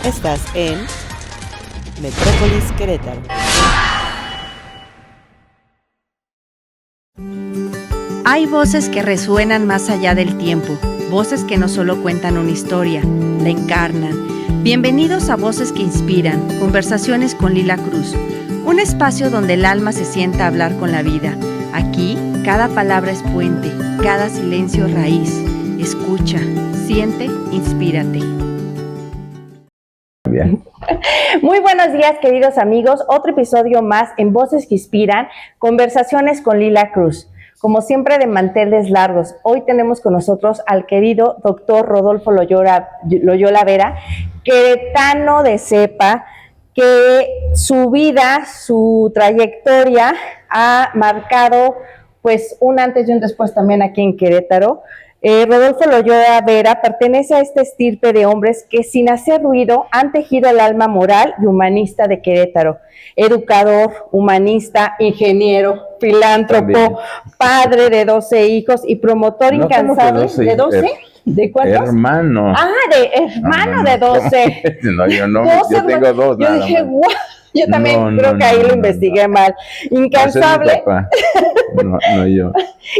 Estás en Metrópolis Querétaro. Hay voces que resuenan más allá del tiempo, voces que no solo cuentan una historia, la encarnan. Bienvenidos a Voces que Inspiran, conversaciones con Lila Cruz, un espacio donde el alma se sienta a hablar con la vida. Aquí, cada palabra es puente, cada silencio raíz. Escucha, siente, inspírate. Bien. Muy buenos días, queridos amigos. Otro episodio más en Voces que Inspiran, conversaciones con Lila Cruz. Como siempre, de manteles largos. Hoy tenemos con nosotros al querido doctor Rodolfo Loyola Vera, queretano de cepa, que su vida, su trayectoria ha marcado pues un antes y un después también aquí en Querétaro. Rodolfo Loyola Vera pertenece a esta estirpe de hombres que sin hacer ruido han tejido el alma moral y humanista de Querétaro. Educador, humanista, ingeniero, filántropo, también padre de 12 hijos y promotor incansable. ¿De 12? ¿De cuántos? Hermano. Hermano de 12. No, yo no, yo tengo dos. Yo dije, guau. Yo también creo que ahí lo investigué mal. Incansable. No, yo.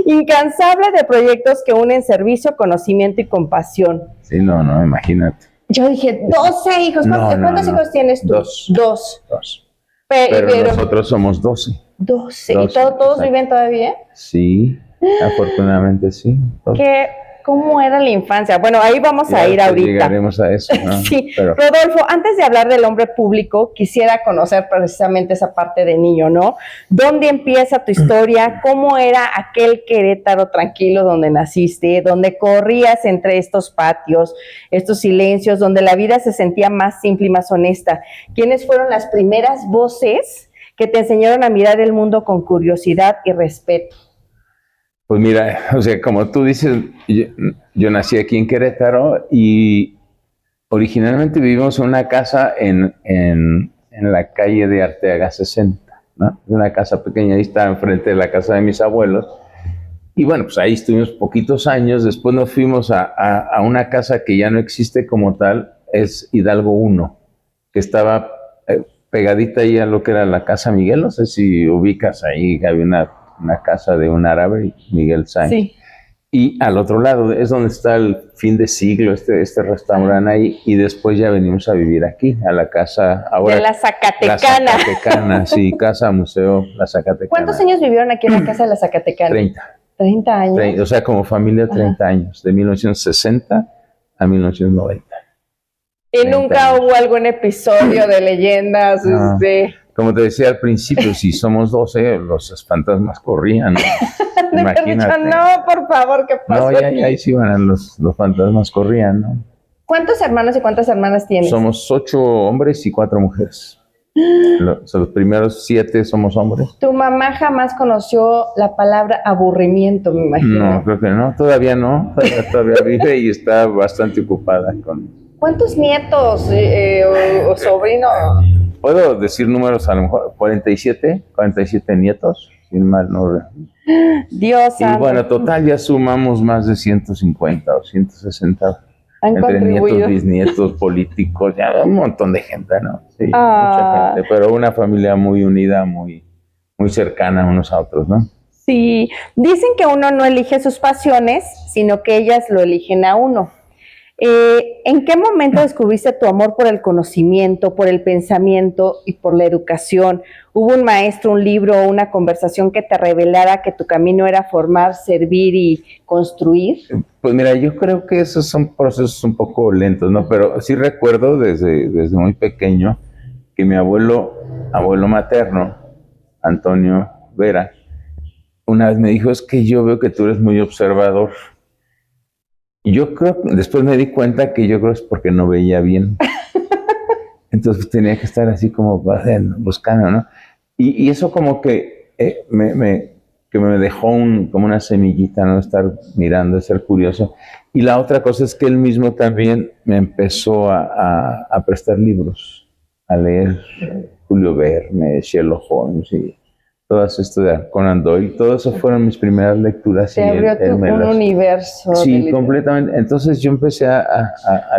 Incansable de proyectos que unen servicio, conocimiento y compasión. Sí, no, imagínate. Yo dije, 12 hijos. ¿Cuántos hijos tienes tú? Dos. Pero nosotros somos 12. 12. ¿Y todos viven todavía? Sí, afortunadamente sí. ¿Cómo era la infancia? Bueno, ahí vamos a ir ahorita. Llegaremos a eso, ¿no? Sí, pero Rodolfo, antes de hablar del hombre público, quisiera conocer precisamente esa parte de niño, ¿no? ¿Dónde empieza tu historia? ¿Cómo era aquel Querétaro tranquilo donde naciste, donde corrías entre estos patios, estos silencios, donde la vida se sentía más simple y más honesta? ¿Quiénes fueron las primeras voces que te enseñaron a mirar el mundo con curiosidad y respeto? Pues mira, o sea, como tú dices, yo nací aquí en Querétaro y originalmente vivimos en una casa en la calle de Arteaga 60, ¿no? Una casa pequeña, ahí estaba enfrente de la casa de mis abuelos. Y bueno, pues ahí estuvimos poquitos años, después nos fuimos a una casa que ya no existe como tal, es Hidalgo 1, que estaba pegadita ahí a lo que era la Casa Miguel, no sé si ubicas ahí, había una casa de un árabe, Miguel Sáenz. Sí. Y al otro lado es donde está el fin de siglo, este restaurante ahí, y después ya venimos a vivir aquí, a la casa ahora. De la Zacatecana. La Zacatecana, sí, casa museo, la Zacatecana. ¿Cuántos años vivieron aquí en la casa de la Zacatecana? 30. 30 años. O sea, como familia 30 años, de 1960 a 1990. ¿Y nunca hubo algún episodio de leyendas? No. Como te decía al principio, si somos 12, los fantasmas corrían, ¿no? Imagínate. No, por favor, ¿qué pasó? No, ahí sí van, los fantasmas corrían, ¿no? ¿Cuántos hermanos y cuántas hermanas tienes? Somos 8 hombres y 4 mujeres. Los primeros 7 somos hombres. ¿Tu mamá jamás conoció la palabra aburrimiento, me imagino? No, creo que no, todavía no. Todavía vive y está bastante ocupada con... ¿Cuántos nietos o sobrinos? Puedo decir números, a lo mejor 47 nietos, sin mal no. Dios santo. Y bueno, total ya sumamos más de 150 o 160 entre nietos, bisnietos, políticos, ya un montón de gente, ¿no? Sí, mucha gente, pero una familia muy unida, muy cercana unos a otros, ¿no? Sí, dicen que uno no elige sus pasiones, sino que ellas lo eligen a uno. ¿En qué momento descubriste tu amor por el conocimiento, por el pensamiento y por la educación? ¿Hubo un maestro, un libro o una conversación que te revelara que tu camino era formar, servir y construir? Pues mira, yo creo que esos son procesos un poco lentos, ¿no? Pero sí recuerdo desde muy pequeño que mi abuelo materno, Antonio Vera, una vez me dijo, es que yo veo que tú eres muy observador. Y yo creo, después me di cuenta que yo creo es porque no veía bien. Entonces tenía que estar así como buscando, ¿no? Y eso como que me dejó como una semillita, ¿no? Estar mirando, ser curioso. Y la otra cosa es que él mismo también me empezó a prestar libros, a leer Julio Verne, Sherlock Holmes y todas estas de Conan Doyle, todo eso fueron mis primeras lecturas. Te abrió un universo. Sí, completamente. Entonces yo empecé a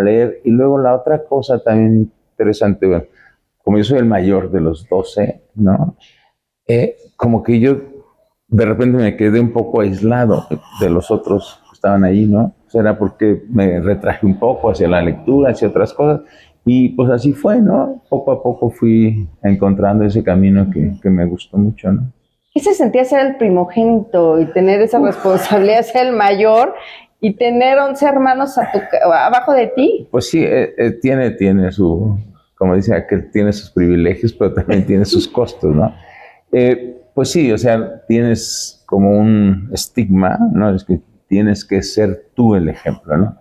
leer, y luego la otra cosa también interesante, bueno, como yo soy el mayor de los 12, ¿no? Como que yo de repente me quedé un poco aislado de los otros que estaban ahí, ¿no? O sea, era porque me retraje un poco hacia la lectura, hacia otras cosas, y pues así fue, ¿no? Poco a poco fui encontrando ese camino que me gustó mucho, ¿no? ¿Qué se sentía ser el primogénito y tener esa responsabilidad de ser el mayor y tener 11 hermanos abajo de ti? Pues sí, tiene su, como dice aquel, tiene sus privilegios, pero también tiene sus costos, ¿no? Pues sí, o sea, tienes como un estigma, ¿no? Es que tienes que ser tú el ejemplo, ¿no?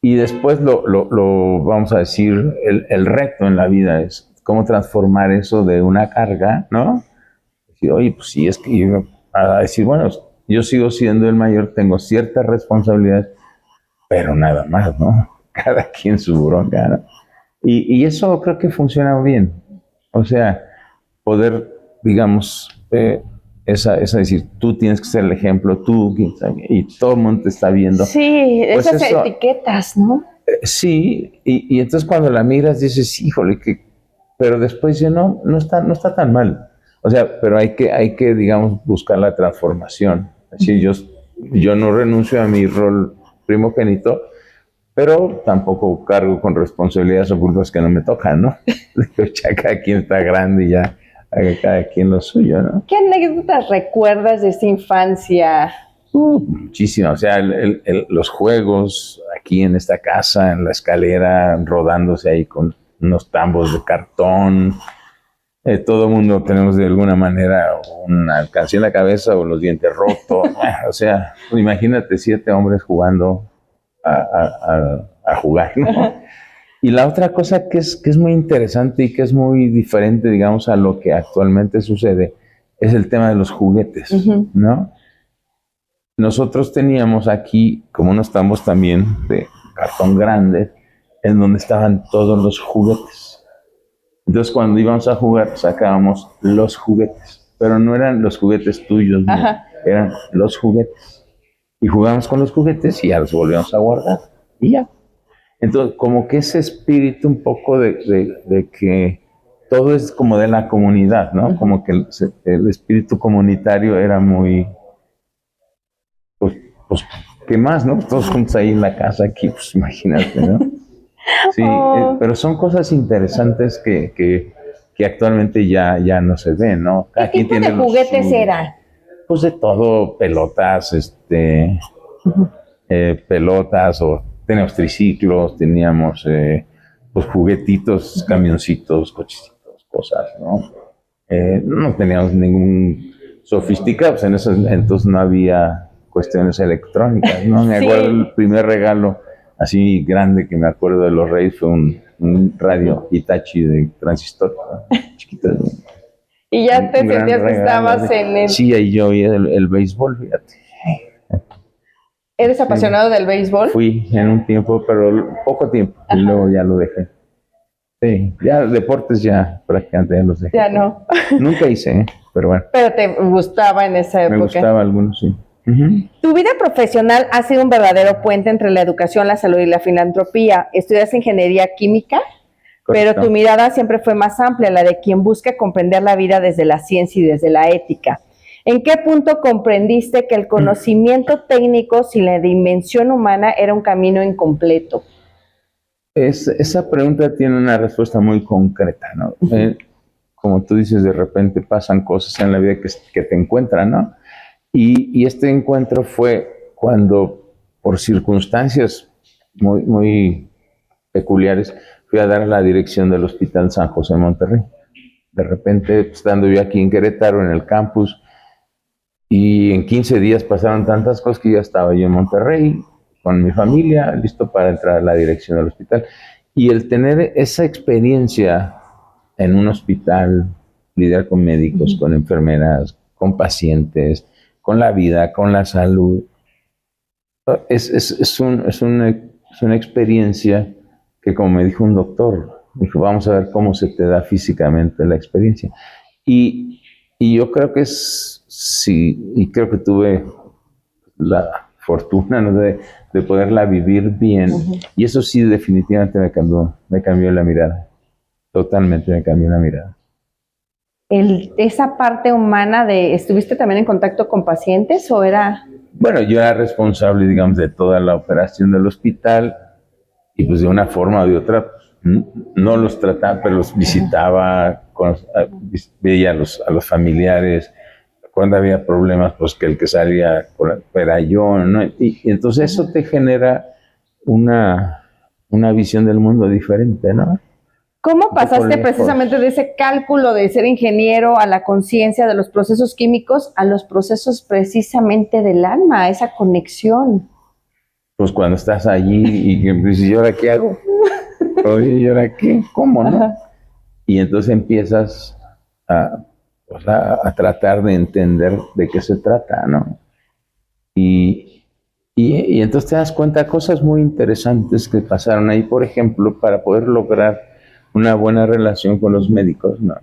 Y después lo vamos a decir, el reto en la vida es cómo transformar eso de una carga, ¿no? Decir, oye, pues sí, es que yo, a decir, bueno, yo sigo siendo el mayor, tengo ciertas responsabilidades, pero nada más, ¿no? Cada quien su bronca, ¿no? Y eso creo que funciona bien. O sea, poder, digamos, esa decir, tú tienes que ser el ejemplo, tú, y todo el mundo te está viendo. Sí, pues esas eso, etiquetas, ¿no? Sí, y entonces cuando la miras dices, híjole, pero después dices, no está tan mal. O sea, pero hay que, digamos, buscar la transformación. Es decir, yo no renuncio a mi rol primogénito, pero tampoco cargo con responsabilidades o culpas que no me tocan, ¿no? Ya cada quien está grande y ya haga cada quien lo suyo, ¿no? ¿Qué anécdotas recuerdas de esa infancia? Muchísimas. O sea, los juegos aquí en esta casa, en la escalera, rodándose ahí con unos tambos de cartón. Todo el mundo tenemos de alguna manera una alcancía en la cabeza o los dientes rotos. O sea, pues imagínate 7 hombres jugando a jugar, ¿no? Y la otra cosa que es muy interesante y que es muy diferente, digamos, a lo que actualmente sucede, es el tema de los juguetes, ¿no? Nosotros teníamos aquí como unos tambos también de cartón grande, en donde estaban todos los juguetes. Entonces cuando íbamos a jugar sacábamos los juguetes, pero no eran los juguetes tuyos, no, eran los juguetes. Y jugábamos con los juguetes y ya los volvíamos a guardar. Y ya. Entonces, como que ese espíritu un poco de que todo es como de la comunidad, ¿no? Como que el espíritu comunitario era muy, pues, ¿qué más, no? Todos juntos ahí en la casa aquí, pues imagínate, ¿no? Sí, pero son cosas interesantes que actualmente ya no se ven, ¿no? ¿Qué tipo de juguetes eran? Pues de todo, pelotas, pelotas, o teníamos triciclos, teníamos pues juguetitos, camioncitos, cochecitos, cosas, ¿no? No teníamos ningún sofisticado, pues en eso entonces no había cuestiones electrónicas, ¿no? Me acuerdo el primer regalo así grande que me acuerdo de los Reyes fue un radio Hitachi de transistor, ¿no? Chiquito. Y ya te sentías que estabas en el... Sí, ahí yo oía el béisbol, fíjate. ¿Eres apasionado del béisbol? Fui en un tiempo, pero poco tiempo, y luego ya lo dejé. Sí, ya deportes ya prácticamente ya los dejé. Ya no. Nunca hice, pero bueno. Pero te gustaba en esa época. Me gustaba algunos, sí. Tu vida profesional ha sido un verdadero puente entre la educación, la salud y la filantropía. Estudiaste ingeniería química, correcto, pero tu mirada siempre fue más amplia, la de quien busca comprender la vida desde la ciencia y desde la ética. ¿En qué punto comprendiste que el conocimiento técnico sin la dimensión humana era un camino incompleto? Esa pregunta tiene una respuesta muy concreta, ¿no? Como tú dices, de repente pasan cosas en la vida que te encuentran, ¿no? Y este encuentro fue cuando, por circunstancias muy, muy peculiares, fui a dar la dirección del Hospital San José en Monterrey. De repente, estando yo aquí en Querétaro, en el campus, y en 15 días pasaron tantas cosas que ya estaba yo en Monterrey, con mi familia, listo para entrar a la dirección del hospital. Y el tener esa experiencia en un hospital, lidiar con médicos, con enfermeras, con pacientes, con la vida, con la salud, es una experiencia que, como me dijo un doctor, dijo, vamos a ver cómo se te da físicamente la experiencia. Y Y yo creo que sí, y creo que tuve la fortuna, ¿no?, de poderla vivir bien. Y eso sí, definitivamente me cambió la mirada. Totalmente me cambió la mirada. Esa parte humana ¿estuviste también en contacto con pacientes o era? Bueno, yo era responsable, digamos, de toda la operación del hospital y pues de una forma o de otra no los trataba, pero los visitaba, veía a los familiares. Cuando había problemas, pues que el que salía era yo, ¿no? Y entonces eso te genera una visión del mundo diferente, ¿no? ¿Cómo pasaste precisamente de ese cálculo de ser ingeniero a la conciencia de los procesos químicos a los procesos precisamente del alma, esa conexión? Pues cuando estás allí y que dices, ¿y ahora qué hago? Oye, ¿y ahora qué? ¿Cómo, no? Ajá. Y entonces empiezas a tratar de entender de qué se trata, ¿no? Y entonces te das cuenta de cosas muy interesantes que pasaron ahí, por ejemplo, para poder lograr una buena relación con los médicos, ¿no?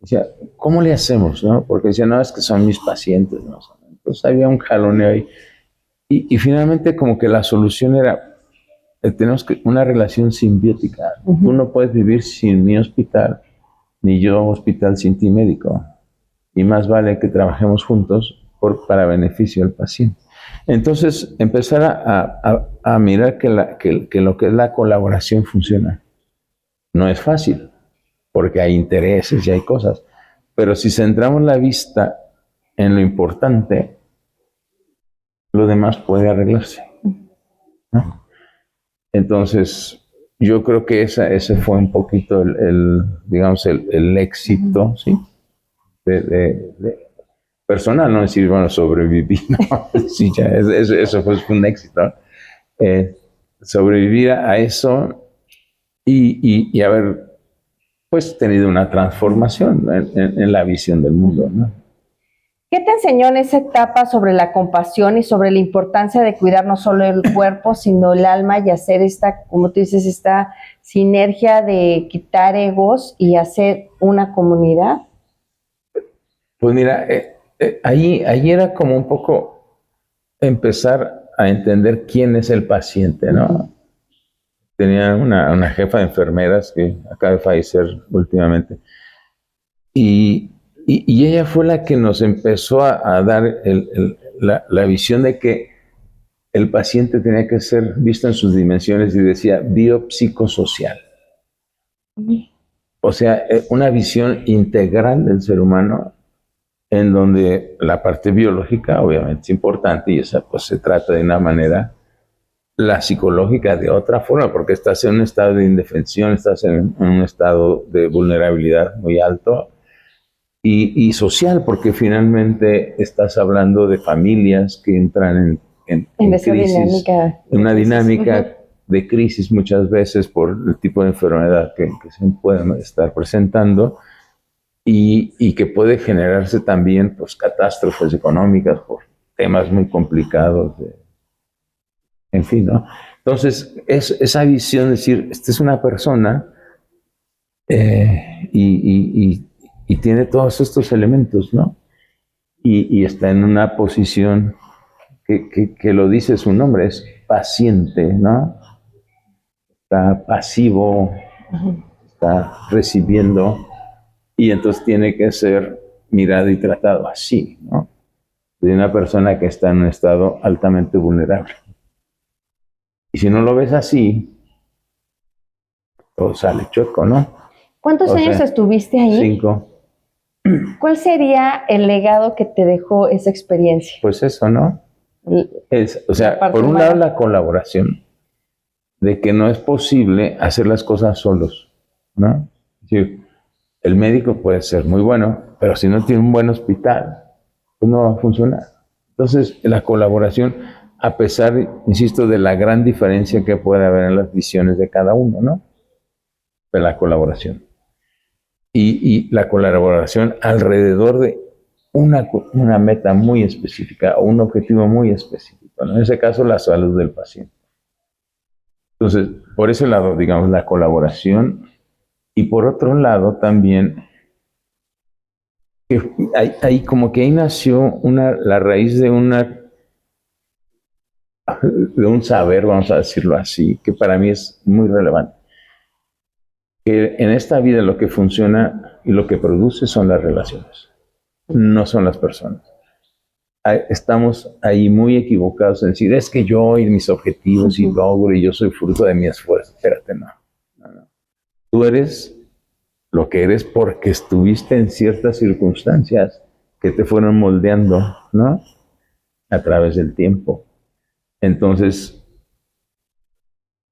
O sea, ¿cómo le hacemos, no? Porque decían, no, es que son mis pacientes, ¿no? Entonces había un jaloneo ahí. Y finalmente como que la solución era, tenemos una relación simbiótica. Tú no puedes vivir sin mi hospital, ni yo hospital sin ti médico. Y más vale que trabajemos juntos para beneficio del paciente. Entonces, empezar a mirar que lo que es la colaboración funciona. No es fácil, porque hay intereses y hay cosas. Pero si centramos la vista en lo importante, lo demás puede arreglarse, ¿no? Entonces, yo creo que ese fue un poquito digamos, el éxito, ¿sí? De personal, no decir, bueno, sobreviví, ¿no? Sí, ya, eso fue un éxito, ¿no? Sobrevivir a eso y haber, pues, tenido una transformación en la visión del mundo, ¿no? ¿Qué te enseñó en esa etapa sobre la compasión y sobre la importancia de cuidar no solo el cuerpo, sino el alma y hacer esta, como tú dices, esta sinergia de quitar egos y hacer una comunidad? Pues mira, ahí era como un poco empezar a entender quién es el paciente, ¿no? Tenía una jefa de enfermeras que acaba de fallecer últimamente y ella fue la que nos empezó a dar la visión de que el paciente tenía que ser visto en sus dimensiones y decía biopsicosocial. O sea, una visión integral del ser humano en donde la parte biológica obviamente es importante y esa pues se trata de una manera, la psicológica de otra forma, porque estás en un estado de indefensión, estás en un estado de vulnerabilidad muy alto y social, porque finalmente estás hablando de familias que entran en esa crisis, dinámica. en una dinámica de crisis muchas veces por el tipo de enfermedad que se pueden estar presentando. Y que puede generarse también pues, catástrofes económicas por temas muy complicados, en fin, ¿no? Entonces, esa visión de decir, esta es una persona y tiene todos estos elementos, ¿no? Y está en una posición que lo dice su nombre, es paciente, ¿no? Está pasivo, está recibiendo. Y entonces tiene que ser mirado y tratado así, ¿no? De una persona que está en un estado altamente vulnerable. Y si no lo ves así, todo sale chueco, ¿no? ¿Cuántos años estuviste ahí? 5. ¿Cuál sería el legado que te dejó esa experiencia? Pues eso, ¿no? O sea, por un lado la colaboración, de que no es posible hacer las cosas solos, ¿no? Es decir, el médico puede ser muy bueno, pero si no tiene un buen hospital, pues no va a funcionar. Entonces, la colaboración, a pesar, insisto, de la gran diferencia que puede haber en las visiones de cada uno, ¿no? De la colaboración. Y la colaboración alrededor de una meta muy específica o un objetivo muy específico, ¿no? En ese caso, la salud del paciente. Entonces, por ese lado, digamos, la colaboración. Y por otro lado, también que ahí como que ahí nació la raíz de un saber, vamos a decirlo así, que para mí es muy relevante. Que en esta vida lo que funciona y lo que produce son las relaciones, no son las personas. Estamos ahí muy equivocados en decir, es que yo y mis objetivos y logro y yo soy fruto de mi esfuerzo. Espérate, no. Tú eres lo que eres porque estuviste en ciertas circunstancias que te fueron moldeando, ¿no? A través del tiempo. Entonces,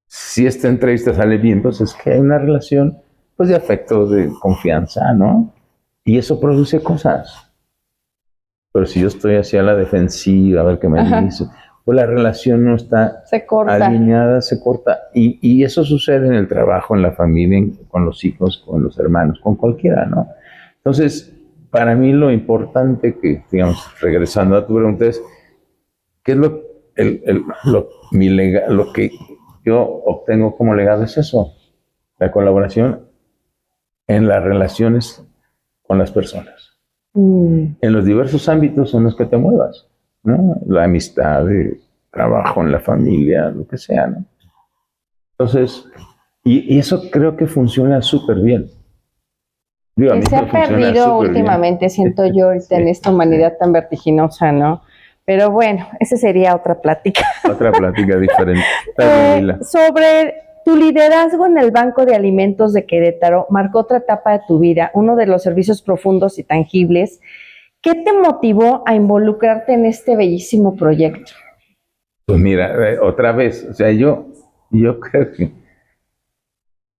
si esta entrevista sale bien, pues es que hay una relación pues de afecto, de confianza, ¿no? Y eso produce cosas. Pero si yo estoy hacia la defensiva, a ver qué me dice, pues la relación no está alineada, se corta. Y eso sucede en el trabajo, en la familia, con los hijos, con los hermanos, con cualquiera, ¿no? Entonces, para mí lo importante que, digamos, regresando a tu pregunta es, ¿qué es lo que yo obtengo como legado? Es eso, la colaboración en las relaciones con las personas. En los diversos ámbitos en los que te muevas, ¿no? La amistad, el trabajo, en la familia, lo que sea, ¿no? Entonces, y eso creo que funciona súper bien. Que se ha perdido últimamente, siento yo, ahorita en esta humanidad tan vertiginosa, ¿no? Pero bueno, esa sería otra plática. Otra plática diferente. Sobre tu liderazgo en el Banco de Alimentos de Querétaro, marcó otra etapa de tu vida, uno de los servicios profundos y tangibles. ¿Qué te motivó a involucrarte en este bellísimo proyecto? Pues mira, otra vez, o sea, yo creo que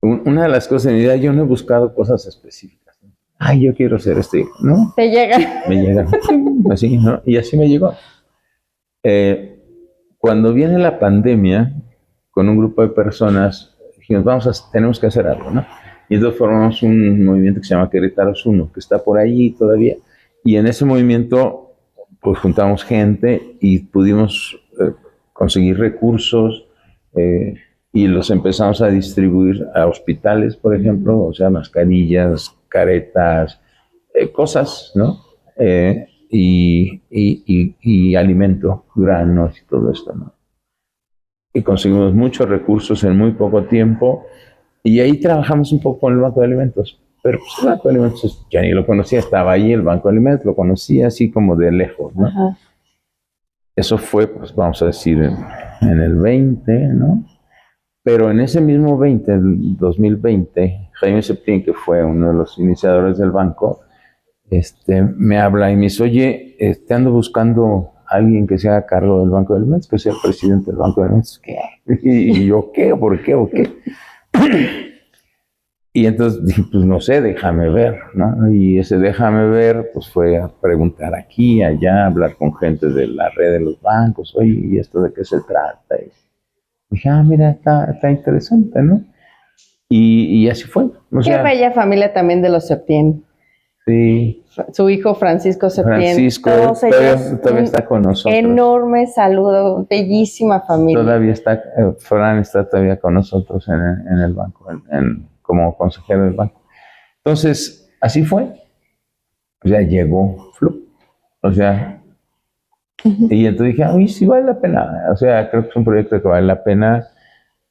una de las cosas en mi vida, yo no he buscado cosas específicas. Ay, yo quiero ser ¿no? Te llegan. Me llegan. Así, ¿no? Y así me llegó. Cuando viene la pandemia, con un grupo de personas, dijimos, tenemos que hacer algo, ¿no? Y entonces formamos un movimiento que se llama Querétaros 1, que está por ahí todavía. Y en ese movimiento, pues juntamos gente y pudimos conseguir recursos y los empezamos a distribuir a hospitales, por ejemplo, o sea, mascarillas, caretas, cosas, ¿no? Y alimento, granos y todo esto, ¿no? Y conseguimos muchos recursos en muy poco tiempo, y ahí trabajamos un poco con el Banco de Alimentos. Pero pues, el Banco de Alimentos ya ni lo conocía, estaba ahí el Banco de Alimentos, lo conocía así como de lejos, ¿no? Ajá. Eso fue, pues vamos a decir, en el 20, ¿no? Pero en ese mismo 2020, Jaime Septién, que fue uno de los iniciadores del banco, me habla y me dice, oye, ando buscando a alguien que se haga cargo del Banco de Alimentos, que sea el presidente del Banco de Alimentos. ¿Qué? Y yo, ¿qué? ¿Por qué? ¿O qué? Y entonces dije, pues no sé, déjame ver, ¿no? Y ese déjame ver, pues fue a preguntar aquí, allá, hablar con gente de la red de los bancos, oye, ¿y esto de qué se trata? Y dije, mira, está interesante, ¿no? Y así fue. Qué bella familia también de los Septién. Sí. Su hijo Francisco Septién. Francisco, todavía está con nosotros. Enorme saludo, bellísima familia. Todavía está, Fran está todavía con nosotros en el banco, como consejero del banco. Entonces, así fue. O sea, llegó o sea, y entonces dije, uy, sí vale la pena. O sea, creo que es un proyecto que vale la pena.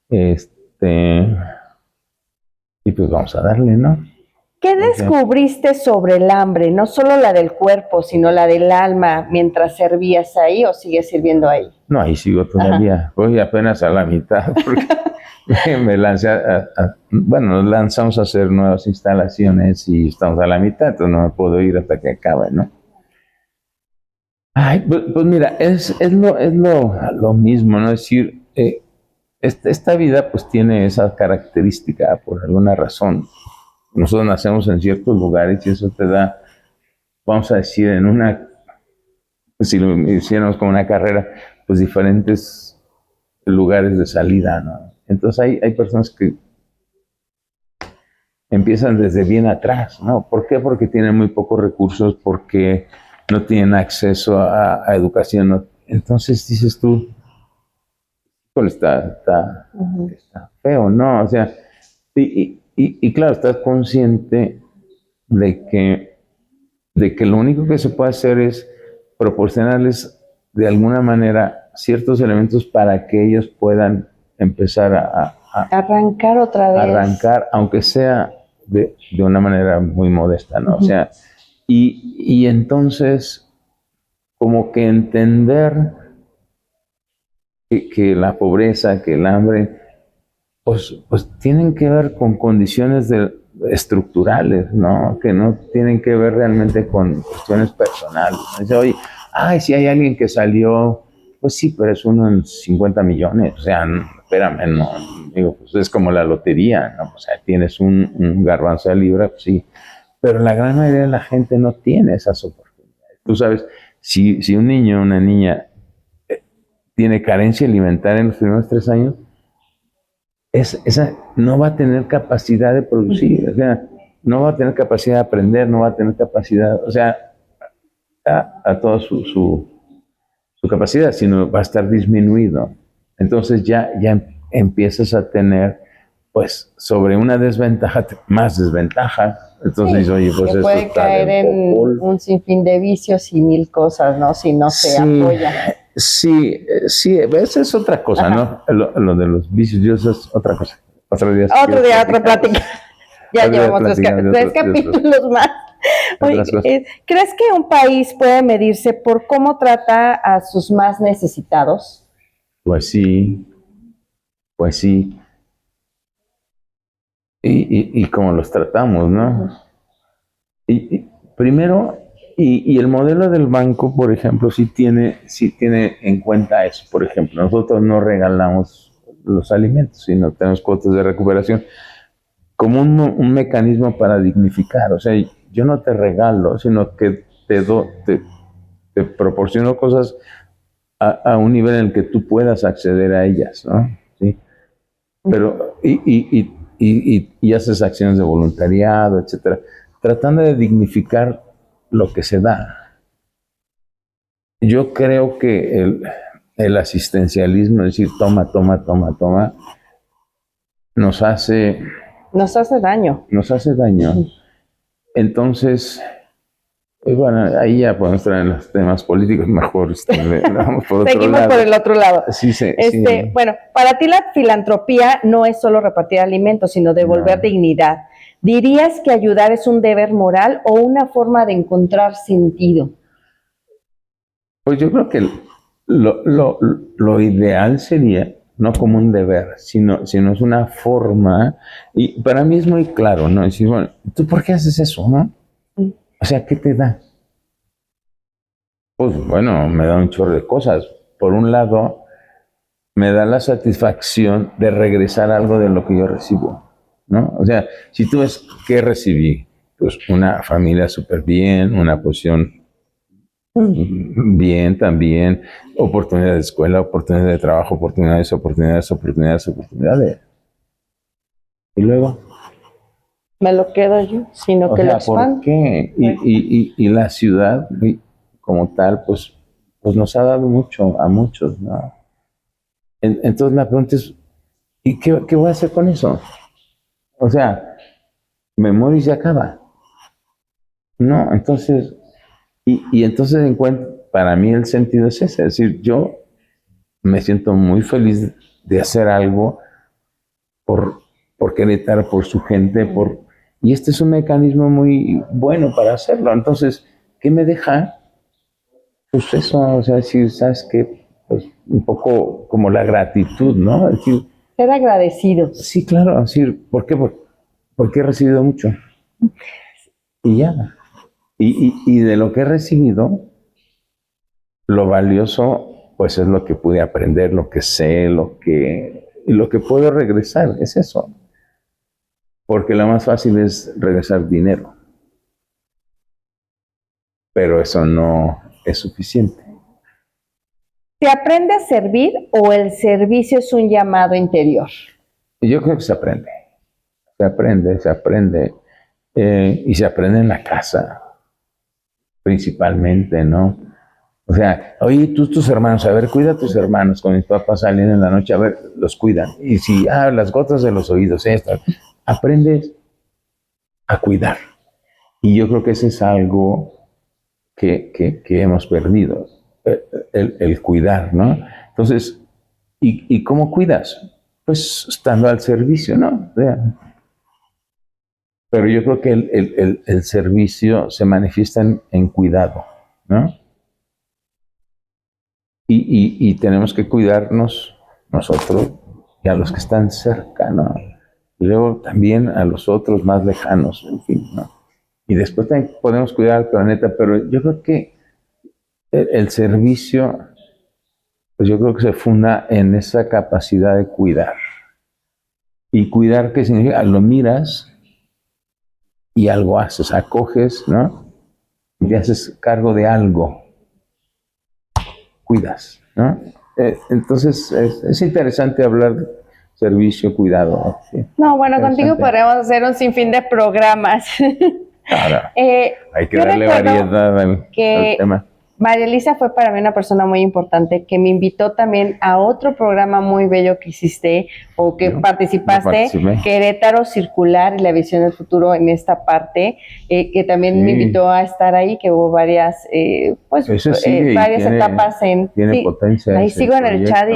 Y pues vamos a darle, ¿no? ¿Qué descubriste sobre el hambre? No solo la del cuerpo, sino la del alma, mientras servías ahí, o sigues sirviendo ahí. No, ahí sigo todavía. Voy apenas a la mitad, porque me lancé bueno, nos lanzamos a hacer nuevas instalaciones y estamos a la mitad, entonces no me puedo ir hasta que acabe, ¿no? Ay, pues mira, es lo mismo, ¿no? Es decir, esta vida pues tiene esa característica por alguna razón. Nosotros nacemos en ciertos lugares y eso te da, vamos a decir, si lo hiciéramos como una carrera, pues diferentes lugares de salida, ¿no? Entonces hay personas que empiezan desde bien atrás, ¿no? ¿Por qué? Porque tienen muy pocos recursos, porque no tienen acceso a educación, ¿no? Entonces dices tú, está feo, ¿no? O sea, y claro, estás consciente de que de que lo único que se puede hacer es proporcionarles de alguna manera ciertos elementos para que ellos puedan empezar a Arrancar otra vez. arrancar, aunque sea de una manera muy modesta, ¿no? O sea, y entonces como que entender que la pobreza, que el hambre, pues tienen que ver con condiciones estructurales, ¿no? Que no tienen que ver realmente con cuestiones personales. Dice, oye, si hay alguien que salió, pues sí, pero es uno en 50 millones, o sea, espérame, no, digo, pues es como la lotería, ¿no? O sea, tienes un garbanzo de libra, pues sí, pero la gran mayoría de la gente no tiene esas oportunidades. Tú sabes, si un niño o una niña tiene carencia alimentaria en los primeros 3 años, esa no va a tener capacidad de producir, o sea, no va a tener capacidad de aprender, no va a tener capacidad, o sea, a toda su capacidad, sino va a estar disminuido. Entonces ya empiezas a tener, pues, sobre una desventaja, más desventaja. Entonces, oye, pues que esto puede está caer del en popol. un sinfín de vicios y mil cosas, ¿no? Si no se apoya. Sí, esa es otra cosa, Ajá. ¿no? Lo de los vicios, eso es otra cosa. Otro día, Otro día, otra plática. Ya Otro día llevamos platicamos de tres otras capítulos más. Oye, otras cosas. ¿crees que un país puede medirse por cómo trata a sus más necesitados? Pues sí. Y cómo los tratamos, ¿no? Primero, y el modelo del banco, por ejemplo, sí tiene en cuenta eso. Por ejemplo, nosotros no regalamos los alimentos, sino tenemos cuotas de recuperación como un mecanismo para dignificar. O sea, yo no te regalo, sino que te proporciono cosas a un nivel en el que tú puedas acceder a ellas, ¿no? ¿Sí? Pero, y haces acciones de voluntariado, etcétera, tratando de dignificar lo que se da. Yo creo que el asistencialismo, es decir, toma, nos hace daño. Entonces, bueno, ahí ya podemos traer en los temas políticos, mejor vamos por otro Seguimos lado. por el otro lado. Sí. Bueno, para ti la filantropía no es solo repartir alimentos, sino devolver dignidad. ¿Dirías que ayudar es un deber moral o una forma de encontrar sentido? Pues yo creo que lo ideal sería no como un deber, sino es una forma, y para mí es muy claro, ¿no? Decir, bueno, ¿tú por qué haces eso, no? O sea, ¿qué te da? Pues bueno, me da un chorro de cosas. Por un lado, me da la satisfacción de regresar algo de lo que yo recibo, ¿no? O sea, si tú ves qué recibí, pues una familia súper bien, una posición bien también, oportunidades de escuela, oportunidades de trabajo, oportunidades. Y luego, Me lo quedo yo, sino o que lo sea, expando. ¿por qué? Y la ciudad como tal, pues nos ha dado mucho a muchos, ¿no? Entonces la pregunta es, ¿y qué voy a hacer con eso? O sea, me muero y se acaba. No, entonces, y entonces para mí el sentido es ese, es decir, yo me siento muy feliz de hacer algo por Querétaro, por su gente, y este es un mecanismo muy bueno para hacerlo. Entonces, ¿qué me deja? Pues eso, o sea, si sabes que, pues un poco como la gratitud, ¿no? Es decir, Ser agradecidos. sí, claro, es decir, ¿por qué? Porque he recibido mucho. Y ya. Y de lo que he recibido, lo valioso, pues es lo que pude aprender, lo que sé, lo que puedo regresar, es eso. Porque lo más fácil es regresar dinero. Pero eso no es suficiente. ¿Se aprende a servir o el servicio es un llamado interior? Yo creo que se aprende. Se aprende. Y se aprende en la casa, principalmente, ¿no? O sea, oye, tus hermanos, a ver, cuida a tus hermanos. Con mis papás salen en la noche, a ver, los cuidan. Y si, las gotas de los oídos, aprendes a cuidar. Y yo creo que eso es algo que hemos perdido, el cuidar, ¿no? Entonces, ¿y cómo cuidas? Pues estando al servicio, ¿no? O sea, pero yo creo que el servicio se manifiesta en cuidado, ¿no? Y tenemos que cuidarnos nosotros y a los que están cerca, ¿no? Y luego también a los otros más lejanos, en fin, ¿no? Y después también podemos cuidar al planeta, pero yo creo que el servicio, pues yo creo que se funda en esa capacidad de cuidar. Y cuidar, ¿qué significa? Lo miras y algo haces, acoges, ¿no? Y te haces cargo de algo. Cuidas, ¿no? Entonces, es interesante hablar de servicio, cuidado, ¿no? Sí. No, bueno, contigo podríamos hacer un sinfín de programas. Claro, hay que yo darle recuerdo variedad al tema. María Elisa fue para mí una persona muy importante que me invitó también a otro programa muy bello que hiciste o que participaste, Querétaro Circular y la visión del futuro en esta parte, que también me invitó a estar ahí, que hubo varias, varias etapas en... Tiene potencia. Ahí sigo en el chat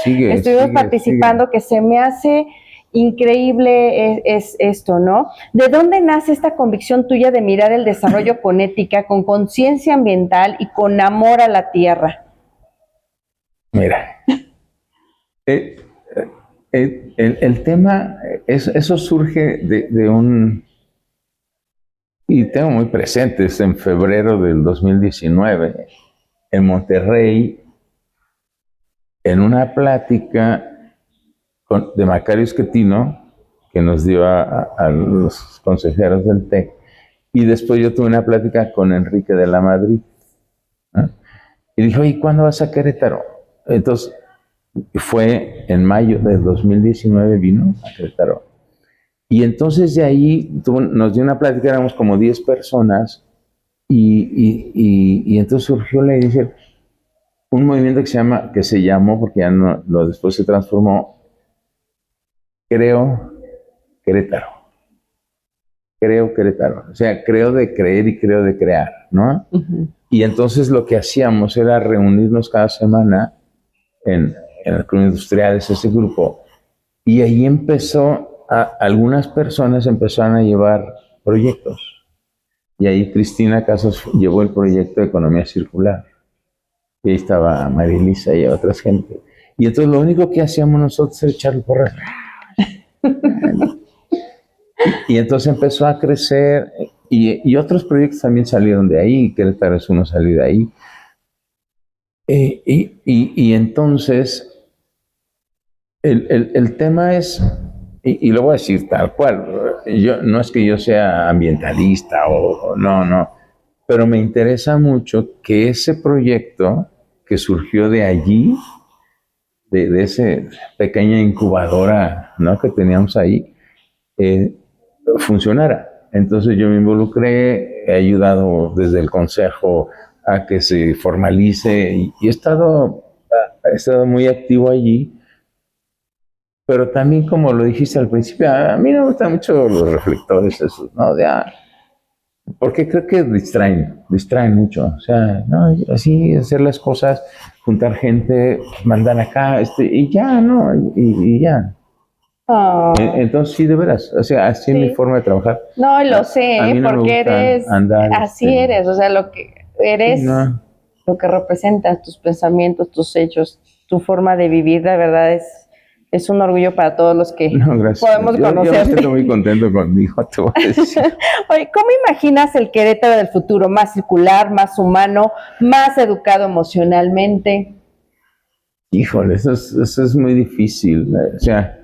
y estuvimos participando, que se me hace... increíble es esto, ¿no? ¿De dónde nace esta convicción tuya de mirar el desarrollo con ética, con conciencia ambiental y con amor a la tierra? Mira, el tema, eso surge de un... Y tengo muy presentes, en febrero del 2019, en Monterrey, en una plática de Macario Schettino, que nos dio a los consejeros del TEC, y después yo tuve una plática con Enrique de la Madrid, ¿no? Y dijo, ¿y cuándo vas a Querétaro? Entonces, fue en mayo del 2019, vino a Querétaro. Y entonces de ahí nos dio una plática, éramos como 10 personas, y entonces surgió la idea, un movimiento que se llamó, porque ya no, después se transformó, Creo Querétaro. Creo Querétaro. O sea, creo de creer y creo de crear, ¿no? Uh-huh. Y entonces lo que hacíamos era reunirnos cada semana en el Club Industriales, ese grupo. Y ahí algunas personas empezaron a llevar proyectos. Y ahí Cristina Casas llevó el proyecto de Economía Circular. Y ahí estaba María Elisa y otras gente. Y entonces lo único que hacíamos nosotros era echarle porras. Y entonces empezó a crecer y otros proyectos también salieron de ahí, Querétaro es uno salió de ahí. Y entonces el tema es, y lo voy a decir tal cual, no es que yo sea ambientalista o no, pero me interesa mucho que ese proyecto que surgió de allí, de esa pequeña incubadora, ¿no?, que teníamos ahí, funcionara. Entonces yo me involucré, he ayudado desde el consejo a que se formalice y he estado muy activo allí, pero también, como lo dijiste al principio, a mí no me gustan mucho los reflectores esos, ¿no? Porque creo que distraen mucho. O sea, no, así hacer las cosas, juntar gente, mandar acá, y ya, ¿no? Y ya. Oh. Entonces, sí, de veras, o sea, así es mi forma de trabajar. No, lo sé, no porque eres, así eres, o sea, lo que eres, lo que representas, tus pensamientos, tus hechos, tu forma de vivir, la verdad es un orgullo para todos los que podemos conocer. Yo me siento muy contento conmigo, te voy a decir. Oye, ¿cómo imaginas el Querétaro del futuro? ¿Más circular, más humano, más educado emocionalmente? Híjole, eso es muy difícil, o sea,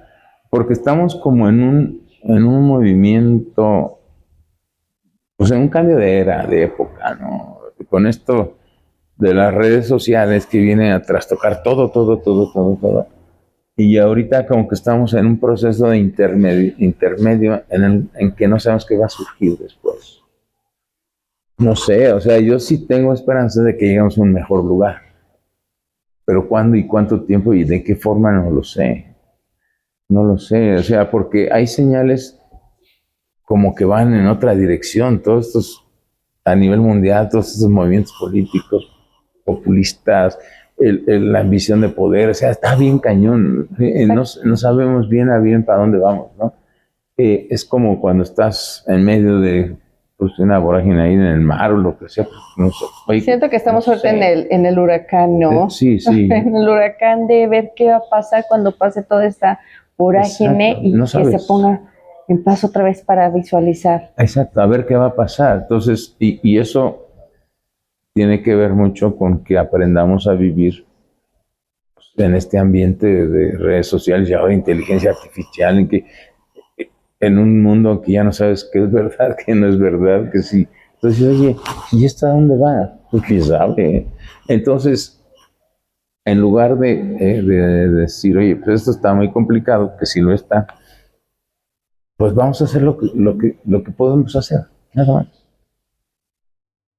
porque estamos como en un movimiento, pues en un cambio de era, de época, ¿no? Con esto de las redes sociales que vienen a trastocar todo. Y ahorita como que estamos en un proceso de intermedio en que no sabemos qué va a surgir después. No sé, o sea, yo sí tengo esperanza de que lleguemos a un mejor lugar. Pero cuándo y cuánto tiempo y de qué forma no lo sé. No lo sé, o sea, porque hay señales como que van en otra dirección. Todos estos a nivel mundial, todos esos movimientos políticos, populistas, la ambición de poder, o sea, está bien cañón. No sabemos bien a bien para dónde vamos, ¿no? Es como cuando estás en medio de pues, una vorágine ahí en el mar o lo que sea. Pues, no sé. Oye, Siento que estamos no ahorita sé. en el huracán, ¿no? Sí, sí. En el huracán de ver qué va a pasar cuando pase toda esta vorágine Exacto, y no que sabes. se ponga en paz otra vez para visualizar. Exacto, a ver qué va a pasar. Entonces, y eso tiene que ver mucho con que aprendamos a vivir en este ambiente de redes sociales y ahora inteligencia artificial, en un mundo que ya no sabes qué es verdad, qué no es verdad, que sí. Entonces, oye, ¿y esto a dónde va? Pues quién sabe. Entonces, en lugar de decir, oye, pues esto está muy complicado, que sí lo está, pues vamos a hacer lo que podemos hacer, nada más.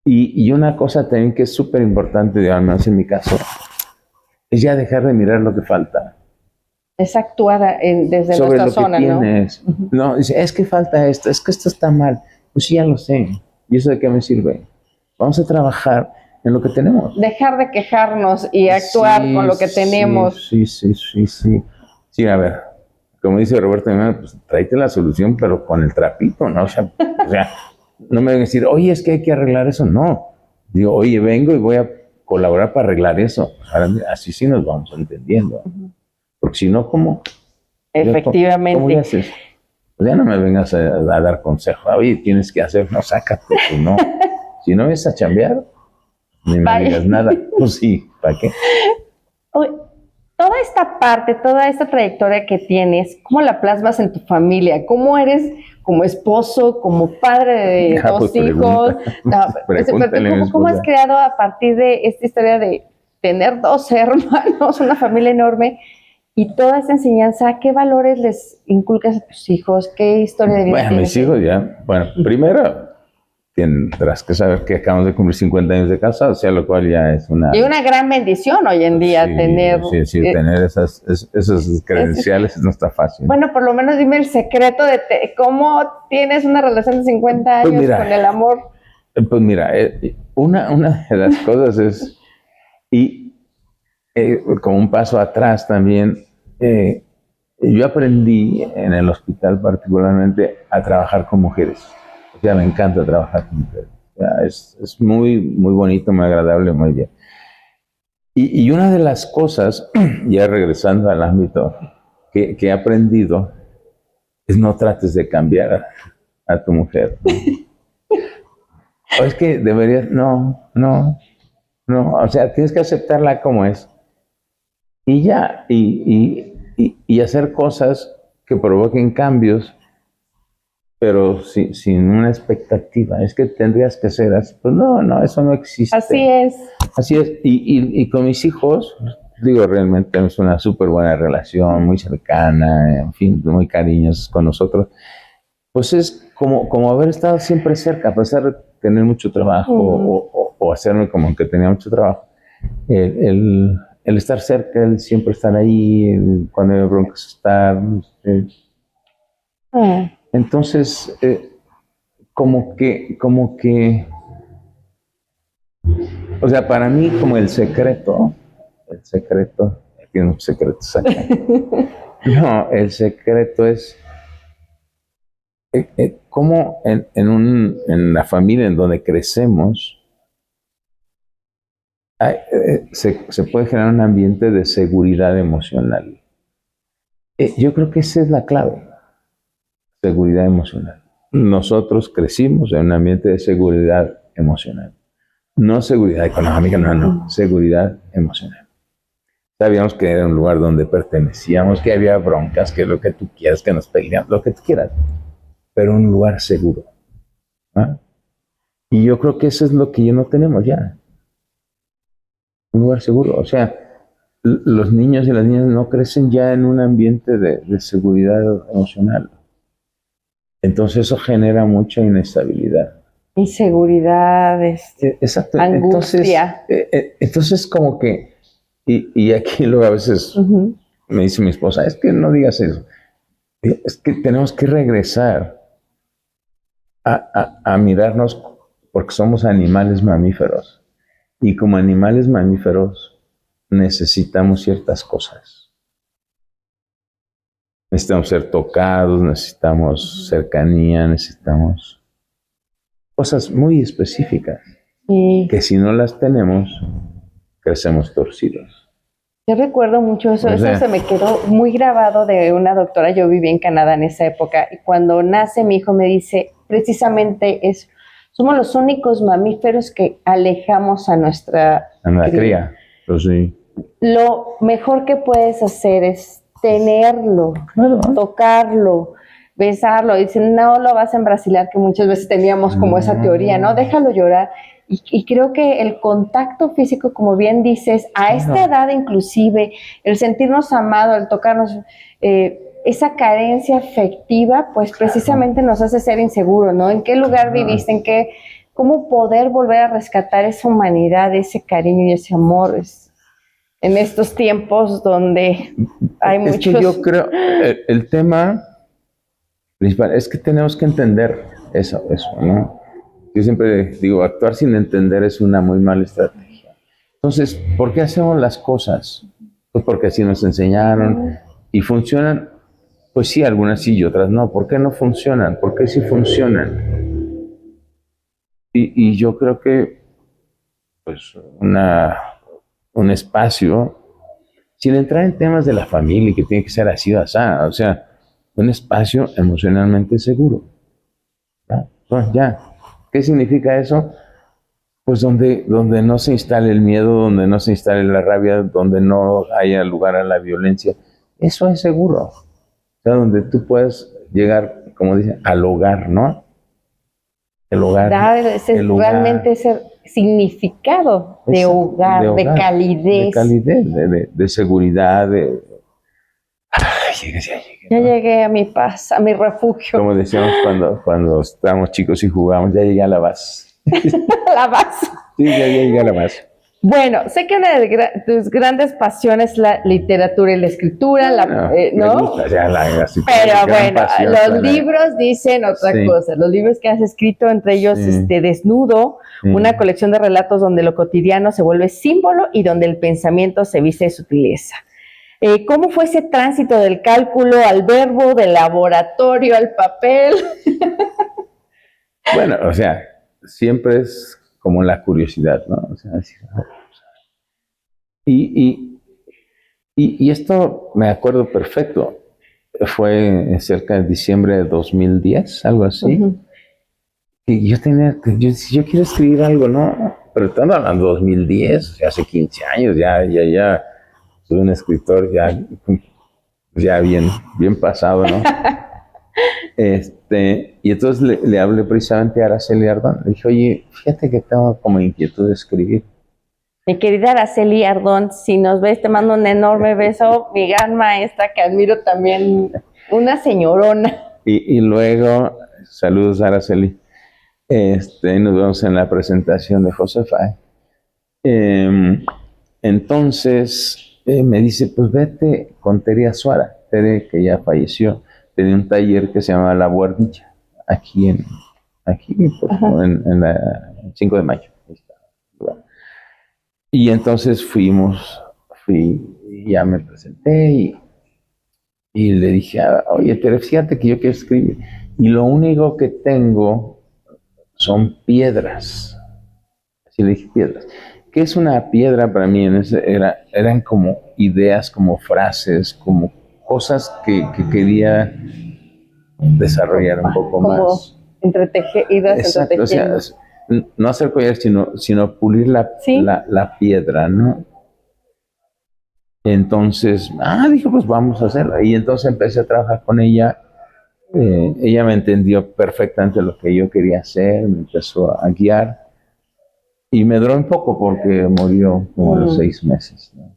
Y una cosa también que es súper importante, al menos en mi caso, es ya dejar de mirar lo que falta. Es actuar desde Sobre nuestra lo que zona, ¿no? tienes. No, dice, es que falta esto, es que esto está mal. Pues sí, ya lo sé. ¿Y eso de qué me sirve? Vamos a trabajar en lo que tenemos. Dejar de quejarnos y actuar Sí, con lo que tenemos. Sí. Sí, a ver, como dice Roberto, pues tráete la solución, pero con el trapito, ¿no? O sea, no me van a decir, oye, es que hay que arreglar eso. No. Digo, oye, vengo y voy a colaborar para arreglar eso. Ahora, así sí nos vamos entendiendo. Porque si no, ¿cómo? Efectivamente. ¿Cómo le haces? Pues ya no me vengas a dar consejo. Oye, tienes que hacer, no, sácate, pues no. Si no es a chambear, ni me digas nada. Pues sí, ¿para qué? Oye, toda esta parte, toda esta trayectoria que tienes, ¿cómo la plasmas en tu familia? ¿Cómo eres como esposo, como padre de dos hijos? ¿Cómo has creado a partir de esta historia de tener dos hermanos, una familia enorme? Y toda esta enseñanza, ¿qué valores les inculcas a tus hijos? ¿Qué historia de vida Bueno, tienes? mis hijos ya, bueno, primero tendrás que saber que acabamos de cumplir 50 años de casa, o sea, lo cual ya es una... Y una gran bendición hoy en día tener... Sí, tener esas credenciales no está fácil. Bueno, por lo menos dime el secreto de cómo tienes una relación de 50 años Pues mira, con el amor. Pues mira, una de las cosas es, como un paso atrás también, yo aprendí en el hospital particularmente a trabajar con mujeres. O sea, me encanta trabajar con mujeres. O sea, es muy, muy bonito, muy agradable, muy bien. Y una de las cosas, ya regresando al ámbito que he aprendido, es no trates de cambiar a tu mujer. O es que deberías, no, o sea, tienes que aceptarla como es. Y ya, y hacer cosas que provoquen cambios, pero sin una expectativa. Es que tendrías que ser así. Pues no, eso no existe. Así es. Así es. Y con mis hijos, digo, realmente tenemos una súper buena relación, muy cercana, en fin, muy cariñosos con nosotros. Pues es como haber estado siempre cerca, a pesar de tener mucho trabajo o hacerme como que tenía mucho trabajo. El estar cerca, el siempre estar ahí, cuando me broncas estar. Entonces, como que, o sea, para mí como el secreto, tiene muchos secretos acá. No, el secreto es cómo en la familia en donde crecemos, se puede generar un ambiente de seguridad emocional. Yo creo que esa es la clave, seguridad emocional. Nosotros crecimos en un ambiente de seguridad emocional. No seguridad económica, no, seguridad emocional. Sabíamos que era un lugar donde pertenecíamos, que había broncas, que lo que tú quieras, que nos peleamos, lo que tú quieras, pero un lugar seguro. ¿Ah? Y yo creo que eso es lo que ya no tenemos ya. Un lugar seguro. O sea, los niños y las niñas no crecen ya en un ambiente de seguridad emocional. Entonces eso genera mucha inestabilidad. Inseguridad, Exacto. angustia. Entonces como que, y aquí luego a veces me dice mi esposa, es que no digas eso. Es que tenemos que regresar a mirarnos porque somos animales mamíferos. Y como animales mamíferos necesitamos ciertas cosas. Necesitamos ser tocados, necesitamos cercanía, necesitamos cosas muy específicas. Sí. Que si no las tenemos, crecemos torcidos. Yo recuerdo mucho eso, O sea, eso se me quedó muy grabado de una doctora. Yo viví en Canadá en esa época y cuando nace mi hijo me dice precisamente eso. Somos los únicos mamíferos que alejamos a nuestra cría. Pues sí. Lo mejor que puedes hacer es tenerlo, Claro. tocarlo, besarlo. Dicen, no lo vas a embrasilar, que muchas veces teníamos como esa teoría, ¿no? Déjalo llorar. Y creo que el contacto físico, como bien dices, a esta edad inclusive, el sentirnos amados, el tocarnos, esa carencia afectiva, pues precisamente nos hace ser inseguros, ¿no? ¿En qué lugar viviste? ¿Cómo poder volver a rescatar esa humanidad, ese cariño y ese amor? En estos tiempos donde hay Es muchos... que yo creo, el tema principal es que tenemos que entender eso, ¿no? Yo siempre digo, actuar sin entender es una muy mala estrategia. Entonces, ¿por qué hacemos las cosas? Pues porque así nos enseñaron y funcionan. Pues sí, algunas sí y otras no. ¿Por qué no funcionan? ¿Por qué sí funcionan? Y yo creo que pues un espacio, sin entrar en temas de la familia y que tiene que ser así o así, o sea, un espacio emocionalmente seguro. ¿Ya? Bueno, ya. ¿Qué significa eso? Pues donde no se instale el miedo, donde no se instale la rabia, donde no haya lugar a la violencia. Eso es seguro. O sea, donde tú puedes llegar, como dicen, al hogar, ¿no? El hogar. Dar realmente ese significado de hogar, de calidez. De calidez, de seguridad, Ay, ya llegué. Ya llegué a mi paz, a mi refugio. Como decíamos cuando estábamos chicos y jugábamos, ya llegué a la base. La base. Sí, ya llegué a la base. Bueno, sé que una de tus grandes pasiones es la literatura y la escritura, ¿no? Me gusta ya Pero bueno, los libros dicen otra cosa. Los libros que has escrito, entre ellos Desnudo, una colección de relatos donde lo cotidiano se vuelve símbolo y donde el pensamiento se viste de sutileza. ¿Cómo fue ese tránsito del cálculo al verbo, del laboratorio al papel? Bueno, o sea, siempre es como la curiosidad, ¿no? O sea, y esto me acuerdo perfecto. Fue cerca de diciembre de 2010, algo así. Y yo decía, yo quiero escribir algo, ¿no? Pero estando hablando de 2010, hace 15 años, ya soy un escritor ya bien pasado, ¿no? Y entonces le hablé precisamente a Araceli Ardón. Le dije, oye, fíjate que tengo como inquietud de escribir. Mi querida Araceli Ardón, si nos ves, te mando un enorme beso. Mi gran maestra, que admiro también, una señorona. Y luego, saludos a Araceli. Nos vemos en la presentación de Josefa. Entonces, me dice, pues vete con Tere Azuara. Tere, que ya falleció, tenía un taller que se llamaba La Buhardilla, aquí en la 5 de mayo. Y entonces fui, y ya me presenté y le dije, oye, Tere, fíjate que yo quiero escribir. Y lo único que tengo son piedras. Así le dije, piedras. ¿Qué es una piedra para mí? Eran como ideas, como frases, como cosas que quería desarrollar un poco como más. Exacto, o sea, no hacer collares, sino pulir la piedra, ¿no? Entonces, dije, pues vamos a hacerlo. Y entonces empecé a trabajar con ella. Ella me entendió perfectamente lo que yo quería hacer, me empezó a guiar. Y me duró un poco porque murió como a los 6 meses, ¿no?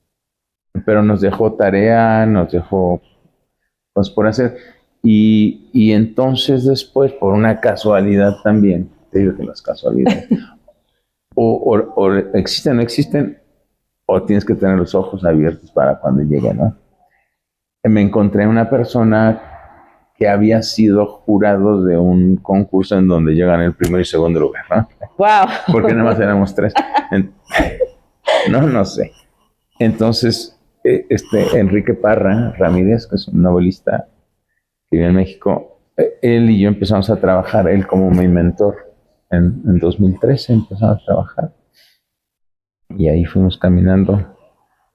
Pero nos dejó tarea, nos dejó cosas por hacer. Y entonces después, por una casualidad también, te digo que las casualidades, o existen o no existen, o tienes que tener los ojos abiertos para cuando llegue, ¿no? Me encontré una persona que había sido jurado de un concurso en donde yo gané el primero y segundo lugar, ¿no? Wow. Porque nada más éramos 3. No sé. Entonces, Enrique Parra Ramírez, que es un novelista que vive en México, él y yo empezamos a trabajar, él como mi mentor, en 2013 empezamos a trabajar. Y ahí fuimos caminando.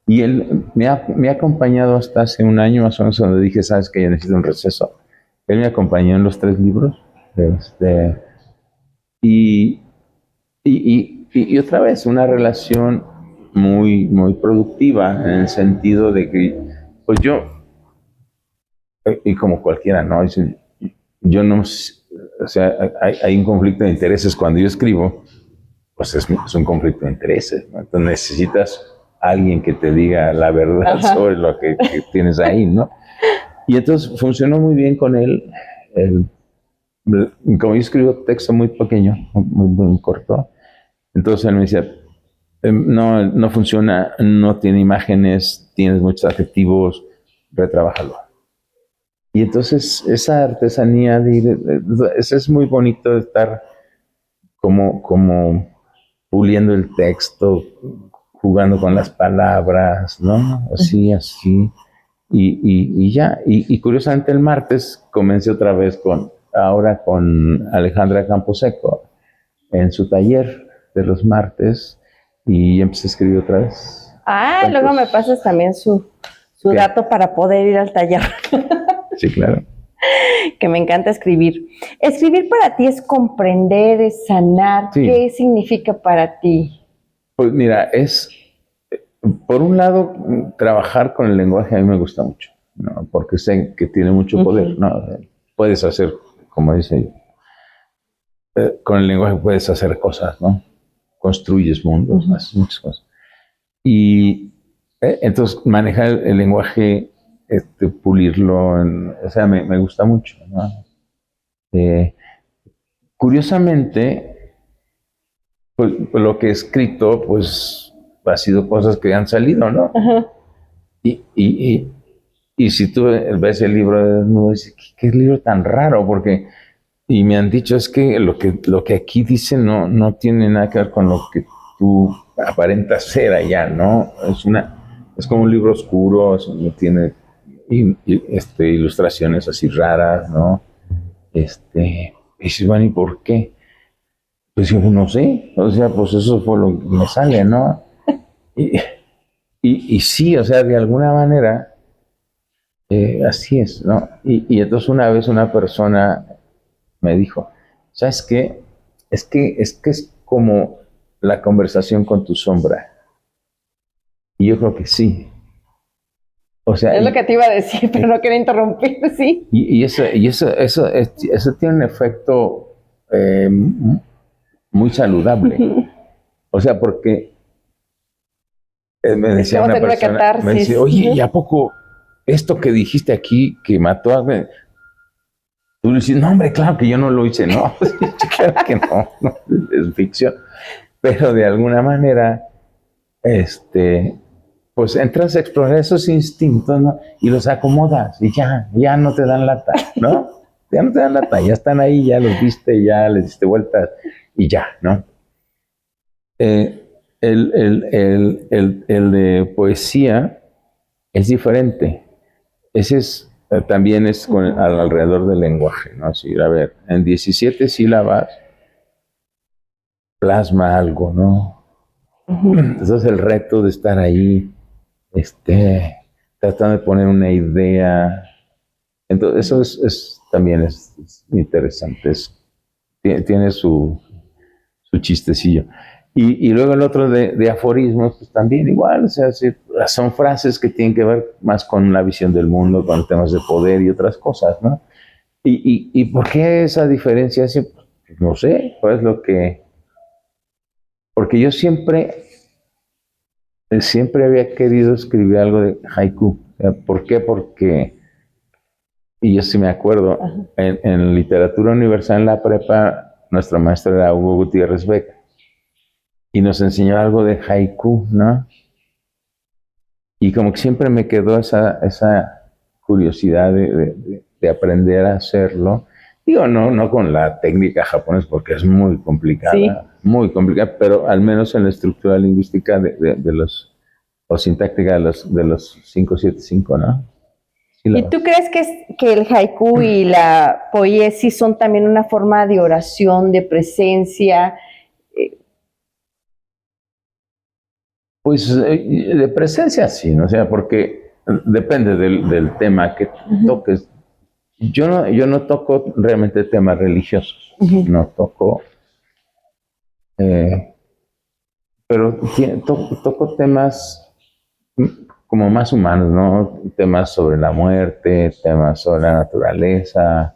Y él me ha acompañado hasta hace un año más o menos, donde dije, sabes que yo necesito un receso. Él me acompañó en los 3 libros. Y otra vez, una relación muy, muy productiva, en el sentido de que, pues yo, y como cualquiera, ¿no? Yo no, o sea, hay un conflicto de intereses cuando yo escribo, pues es un conflicto de intereses, ¿no? Entonces necesitas a alguien que te diga la verdad sobre lo que tienes ahí, ¿no? Y entonces funcionó muy bien con él. Como yo escribo texto muy pequeño, muy corto, entonces él me decía, no funciona, no tiene imágenes, tienes muchos adjetivos, retrabájalo. Y entonces esa artesanía, es muy bonito estar como puliendo el texto, jugando con las palabras, ¿no? Así. Y ya. Y curiosamente el martes comencé otra vez ahora con Alejandra Camposeco en su taller de los martes y empecé a escribir otra vez. Luego me pasas también su dato para poder ir al taller. Sí, claro. Que me encanta escribir. Escribir para ti es comprender, es sanar. Sí. ¿Qué significa para ti? Pues mira, por un lado, trabajar con el lenguaje a mí me gusta mucho, ¿no? Porque sé que tiene mucho poder, ¿no? Puedes hacer, como dice yo, con el lenguaje puedes hacer cosas, ¿no? Construyes mundos, haces muchas cosas. Y entonces manejar el lenguaje, pulirlo, o sea, me gusta mucho, ¿no? Curiosamente, pues lo que he escrito, pues ha sido cosas que han salido, ¿no? Y si tú ves el libro de Desnudo, dices, ¿qué libro tan raro? Porque, y me han dicho, es que lo que aquí dice no tiene nada que ver con lo que tú aparentas ser allá, ¿no? Es como un libro oscuro, tiene ilustraciones así raras, ¿no? Y dices, bueno, ¿y por qué? Pues yo no sé, o sea, pues eso fue lo que me sale, ¿no? Y sí, o sea, de alguna manera, así es, ¿no? Y entonces una vez una persona me dijo, ¿sabes qué? Es que es como la conversación con tu sombra. Y yo creo que sí. O sea, es lo que te iba a decir, pero no quería interrumpir, sí. Y eso tiene un efecto muy saludable. O sea, porque me decía una persona, me dice, oye, ¿y a poco esto que dijiste aquí que mató a alguien? Tú le dices, no, hombre, claro que yo no lo hice, no, claro que no, es ficción. Pero de alguna manera, pues entras a explorar esos instintos, ¿no? Y los acomodas y ya no te dan lata, ¿no? Ya no te dan lata, ya están ahí, ya los viste, ya les diste vueltas y ya, ¿no? El de poesía es diferente. Ese también es alrededor del lenguaje, ¿no? Así, a ver, en 17 sílabas plasma algo, ¿no? Entonces el reto de estar ahí, tratando de poner una idea. Entonces eso también es interesante. Tiene su chistecillo. Y luego el otro de aforismos, pues también igual, o sea, son frases que tienen que ver más con la visión del mundo, con temas de poder y otras cosas, ¿no? ¿Y por qué esa diferencia? No sé, pues porque yo siempre había querido escribir algo de haiku. ¿Por qué? Porque, y yo sí me acuerdo, en literatura universal en la prepa, nuestro maestro era Hugo Gutiérrez Beca. Y nos enseñó algo de haiku, ¿no? Y como que siempre me quedó esa curiosidad de aprender a hacerlo. Digo, no con la técnica japonesa, porque es muy complicada, Sí. muy complicada, pero al menos en la estructura lingüística o sintáctica de los 575, ¿no? Sí, ¿Y tú crees que el haiku y la poiesis son también una forma de oración, de presencia? Pues de presencia sí, ¿no? O sea, porque depende del tema que toques. Yo no toco realmente temas religiosos, no toco, pero toco temas como más humanos, ¿no? Temas sobre la muerte, temas sobre la naturaleza,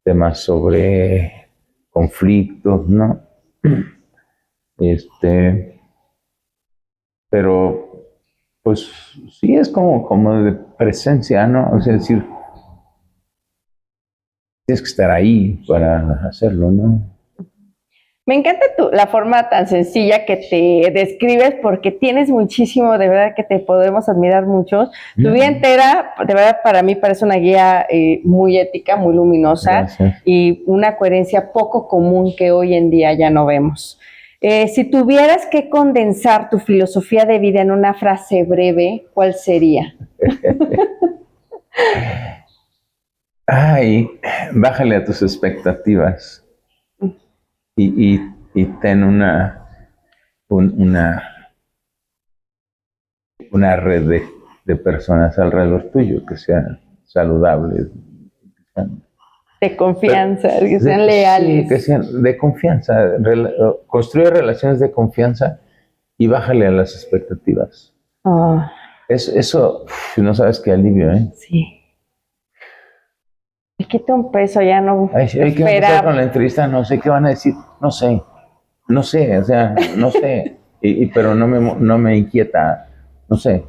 temas sobre conflictos, ¿no? Pero pues sí es como de presencia, ¿no? O sea, es decir, tienes que estar ahí para hacerlo, ¿no? Me encanta la forma tan sencilla que te describes porque tienes muchísimo, de verdad que te podemos admirar mucho. Tu vida entera, de verdad, para mí parece una guía muy ética, muy luminosa. Gracias. Y una coherencia poco común que hoy en día ya no vemos. Si tuvieras que condensar tu filosofía de vida en una frase breve, ¿cuál sería? Ay, bájale a tus expectativas y ten una red de personas alrededor tuyo que sean saludables, De confianza, que sean leales. Sí, que sean de confianza. Construye relaciones de confianza y bájale a las expectativas. Oh, Eso, no sabes qué alivio, ¿eh? sí. Me quita un peso, ya no Ay, ¿qué va a pasar esperar. con la entrevista? No sé qué van a decir. No sé, o sea, no sé. Pero no me inquieta, no sé.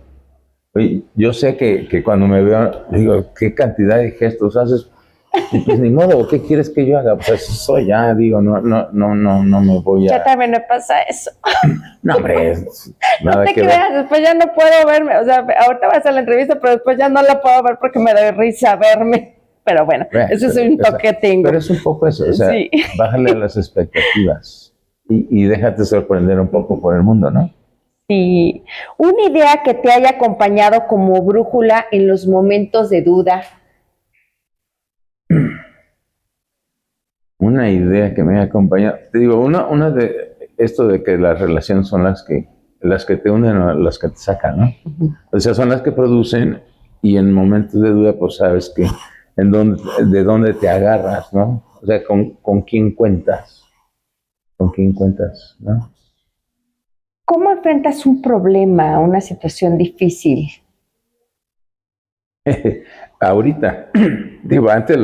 Oye, yo sé que cuando me veo, digo, ¿qué cantidad de gestos haces? Y pues ni modo, ¿qué quieres que yo haga? Pues así soy ya, digo, no me voy Ya a... también me pasa eso. No, hombre, nada No te que ver. creas, después ya no puedo verme. O sea, ahorita vas a la entrevista, pero después ya no la puedo ver porque me da risa verme. Pero bueno, ese es un toque que tengo. Pero es un poco eso, o sea, Sí. bájale a las expectativas y déjate sorprender un poco por el mundo, ¿no? Sí. Una idea que te haya acompañado como brújula en los momentos de duda. Una idea que me ha acompañado, te digo, una de esto de que las relaciones son las que te unen o las que te sacan, ¿no? O sea, son las que producen y en momentos de duda, pues sabes que de dónde te agarras, ¿no? O sea, con quién cuentas, ¿no? ¿Cómo enfrentas un problema, una situación difícil? Ahorita, digo, antes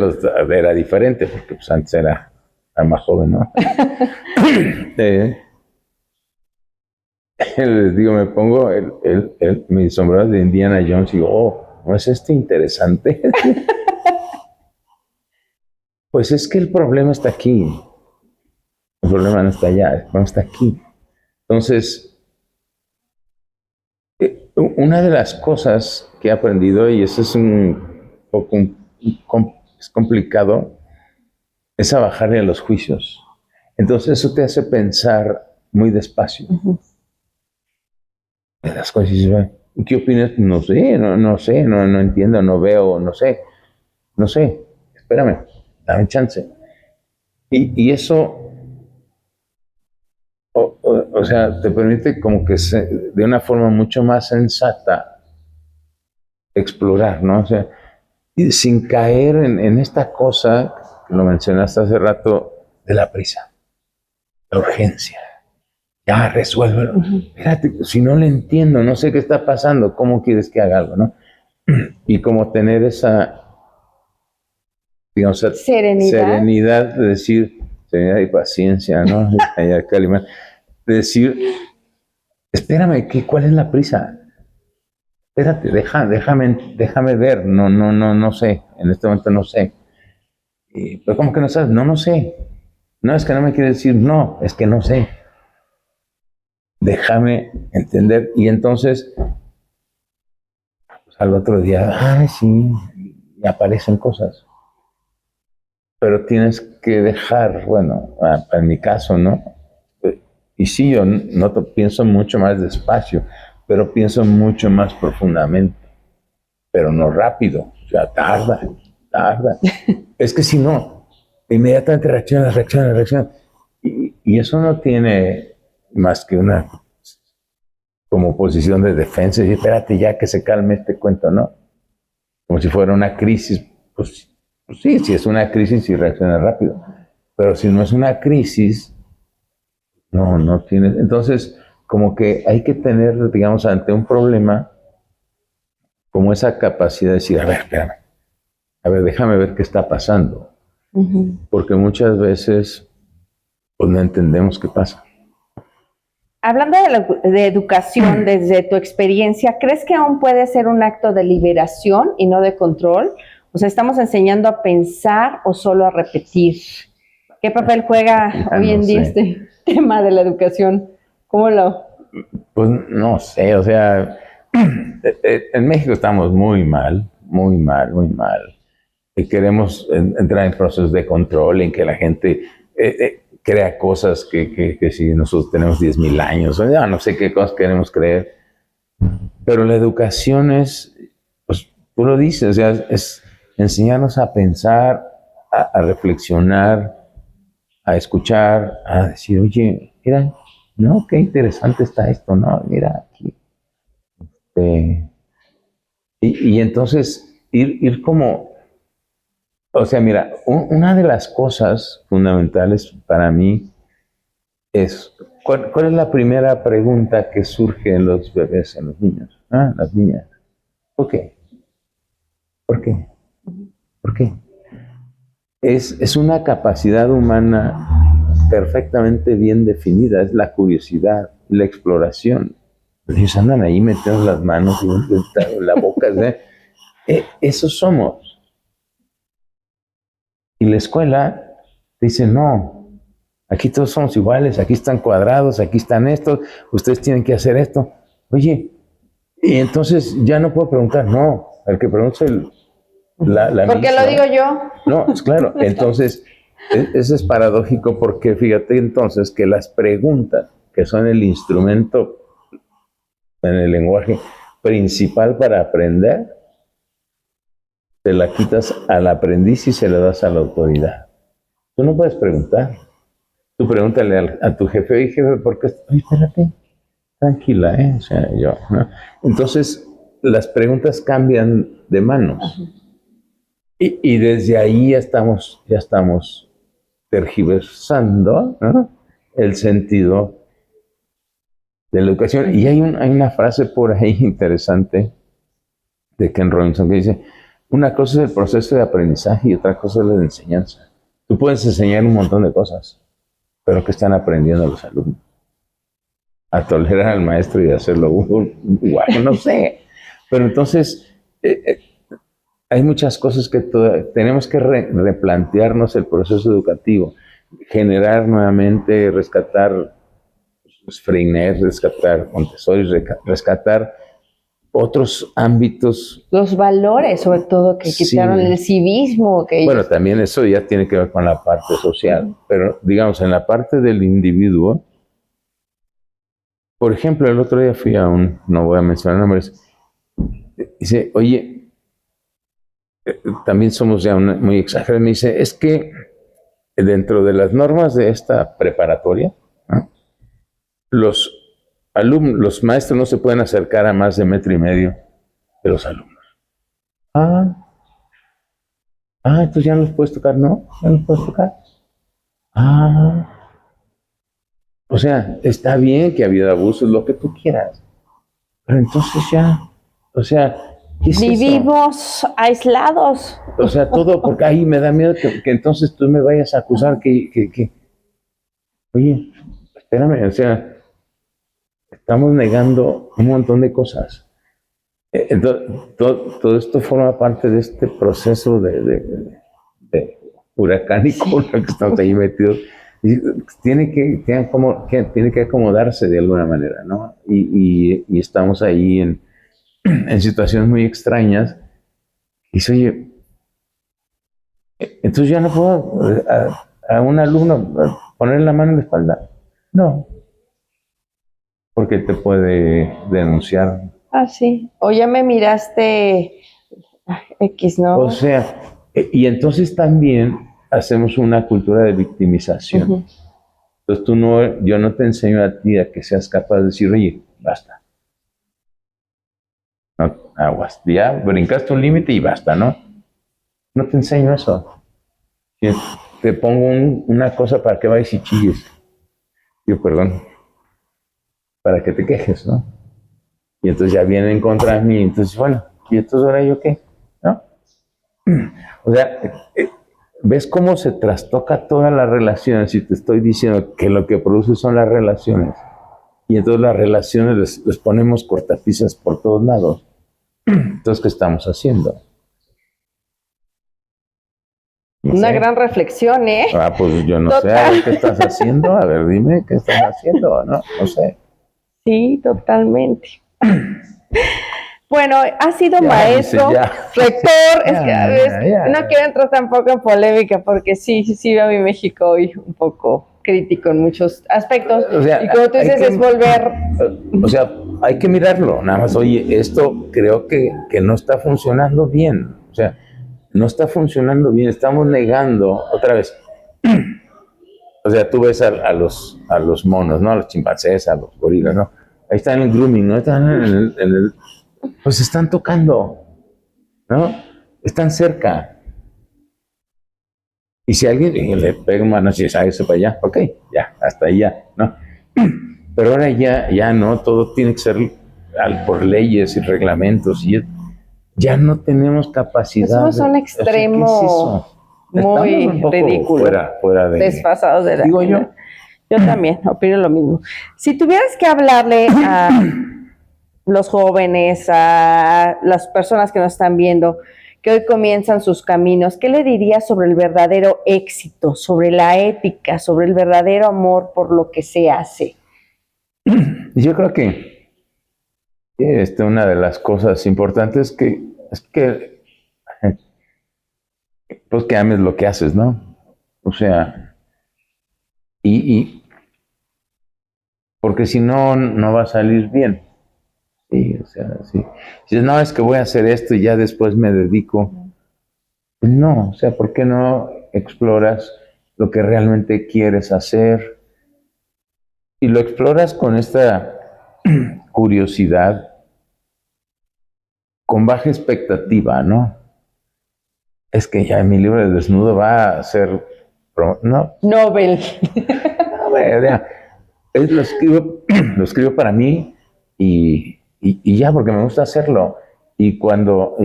era diferente, porque pues antes era más joven, ¿no? Les digo, me pongo mi sombrero de Indiana Jones y digo, oh, ¿no es esto interesante? Pues es que el problema está aquí. El problema no está allá, el problema está aquí. Entonces, una de las cosas que he aprendido, y eso es un poco es complicado, es a bajarle a los juicios. Entonces eso te hace pensar muy despacio. De las cosas, ¿qué opinas? No sé, no sé, no entiendo, no veo, no sé, espérame, dame chance. Y eso, o sea, te permite como que de una forma mucho más sensata explorar, ¿no? O sea, y sin caer en esta cosa, que lo mencionaste hace rato, de la prisa, la urgencia. Ya, resuélvelo. Espérate, si no le entiendo, no sé qué está pasando, ¿cómo quieres que haga algo, no? Y como tener esa, digamos, serenidad de decir, serenidad y paciencia, ¿no? De decir, espérame, ¿cuál es la prisa? Espérate, déjame ver, no sé, en este momento no sé. Pero ¿cómo que no sabes? No sé. No, es que no me quiere decir no, es que no sé. Déjame entender. Y entonces, pues, al otro día, sí, y aparecen cosas. pero tienes que dejar, bueno, en mi caso, ¿no? Y sí, yo pienso mucho más despacio, pero pienso mucho más profundamente, pero no rápido, o sea, tarda. Es que si no, inmediatamente reacciona. Y eso no tiene más que una como posición de defensa, y espérate ya que se calme este cuento, ¿no? Como si fuera una crisis, pues sí, si es una crisis sí reacciona rápido, pero si no es una crisis, no tiene. Entonces, como que hay que tener, digamos, ante un problema, como esa capacidad de decir, a ver, espérame, a ver, déjame ver qué está pasando, porque muchas veces pues no entendemos qué pasa. Hablando de educación, desde tu experiencia, ¿crees que aún puede ser un acto de liberación y no de control? O sea, ¿estamos enseñando a pensar o solo a repetir? ¿Qué papel juega hoy en día este tema de la educación? ¿Cómo lo...? Pues no sé, o sea, en México estamos muy mal. Y queremos entrar en procesos de control, en que la gente crea cosas que si nosotros tenemos 10,000 años, o ya no sé qué cosas queremos creer. Pero la educación es, pues tú lo dices, o sea, es enseñarnos a pensar, a reflexionar, a escuchar, a decir, oye, mira, no, qué interesante está esto, no, mira aquí. Y entonces ir como, o sea, mira, una de las cosas fundamentales para mí es, ¿cuál es la primera pregunta que surge en los bebés, en los niños? Las niñas. ¿Por qué? ¿Por qué? ¿Por qué? Es una capacidad humana perfectamente bien definida, es la curiosidad, la exploración. Ellos andan ahí metiendo las manos y la boca. Esos somos. Y la escuela dice, no, aquí todos somos iguales, aquí están cuadrados, aquí están estos, ustedes tienen que hacer esto. Oye, y entonces ya no puedo preguntar, no, el que pregunta la ¿Por qué misma. lo digo yo? No, pues claro, entonces, eso es paradójico porque fíjate entonces que las preguntas, que son el instrumento en el lenguaje principal para aprender, te la quitas al aprendiz y se la das a la autoridad. Tú no puedes preguntar. Tú pregúntale a tu jefe, oye, jefe, ¿por qué? Oye, espérate, tranquila, ¿eh? O sea, yo, ¿no? Entonces, las preguntas cambian de manos. Y desde ahí ya estamos tergiversando, ¿no?, el sentido de la educación. Y hay una frase por ahí interesante de Ken Robinson que dice, una cosa es el proceso de aprendizaje y otra cosa es la de enseñanza. Tú puedes enseñar un montón de cosas, pero ¿qué están aprendiendo los alumnos? A tolerar al maestro y hacerlo igual, no sé. Pero entonces, hay muchas cosas que tenemos que replantearnos el proceso educativo, generar nuevamente, rescatar Freinet, rescatar Montessori, rescatar otros ámbitos. Los valores, sobre todo, que quitaron el civismo. Bueno, también eso ya tiene que ver con la parte social, pero digamos, en la parte del individuo, por ejemplo, el otro día fui a no voy a mencionar nombres, dice, oye, también somos ya muy exagerados, me dice, es que dentro de las normas de esta preparatoria, ¿no?, los maestros no se pueden acercar a más de 1,5 metros de los alumnos. Entonces ya no los puedes tocar, ¿no? Ya no los puedes tocar. O sea, está bien que ha habido abusos, lo que tú quieras, pero entonces ya, o sea, ¿qué es vivimos eso? Aislados. O sea, todo, porque ahí me da miedo que entonces tú me vayas a acusar que oye, espérame, o sea, estamos negando un montón de cosas. Entonces, todo esto forma parte de este proceso de huracánico que estamos ahí metidos. Y tiene que acomodarse de alguna manera, ¿no? Y estamos ahí en situaciones muy extrañas. Y dice, oye, Entonces yo no puedo a un alumno ponerle la mano en la espalda. No, porque te puede denunciar. Ah, sí. O ya me miraste X, ¿no? O sea, y entonces también hacemos una cultura de victimización. Ujú. Entonces yo no te enseño a ti a que seas capaz de decir, oye, basta. No, aguas, ya brincaste un límite y basta, ¿no? No te enseño eso. Te pongo una cosa para que vayas y chilles. Yo, perdón, para que te quejes, ¿no? Y entonces ya vienen contra mí, entonces, bueno, ¿y entonces ahora yo qué? ¿No? O sea, ¿ves cómo se trastoca todas las relaciones? Y te estoy diciendo que lo que produce son las relaciones. Y entonces las relaciones les ponemos cortapisas por todos lados. Entonces, ¿qué estamos haciendo? No Una sé. gran reflexión, ¿eh? Ah, pues yo no sé, a ver, ¿qué estás haciendo? A ver, dime, ¿qué estás haciendo? No sé. Sí, totalmente. Bueno, has sido Ya, maestro, dice, ya. rector, es Ya, que a veces ya. no quiero entrar tampoco en polémica porque sí veo a mi México hoy un poco crítico en muchos aspectos. O sea, y como tú hay dices, que- es volver. O sea, hay que mirarlo, nada más, oye, esto creo que no está funcionando bien. O sea, no está funcionando bien, estamos negando, otra vez. O sea, tú ves a los monos, ¿no? A los chimpancés, a los gorilas, ¿no? Ahí están en el grooming, ¿no? Están pues están tocando, ¿no? Están cerca. Y si alguien le pega una mano, si se para allá, ok, ya, hasta ahí ya, ¿no? Pero ahora ya no, todo tiene que ser por leyes y reglamentos, y ya no tenemos capacidad. Eso es un extremo ¿qué es eso? muy Estamos un poco ridículo. fuera de... Desfasados de la Digo yo. Yo también opino lo mismo. Si tuvieras que hablarle a los jóvenes, a las personas que nos están viendo, que hoy comienzan sus caminos, ¿qué le dirías sobre el verdadero éxito, sobre la ética, sobre el verdadero amor por lo que se hace? Yo creo que una de las cosas importantes es que pues que ames lo que haces, ¿no? O sea, y porque si no, no va a salir bien. Sí, o sea, sí. Si no, es que voy a hacer esto y ya después me dedico. Pues no, o sea, ¿por qué no exploras lo que realmente quieres hacer? Y lo exploras con esta curiosidad, con baja expectativa, ¿no? Es que ya mi libro de desnudo va a ser... No, Nobel. lo escribo para mí y ya, porque me gusta hacerlo. Y cuando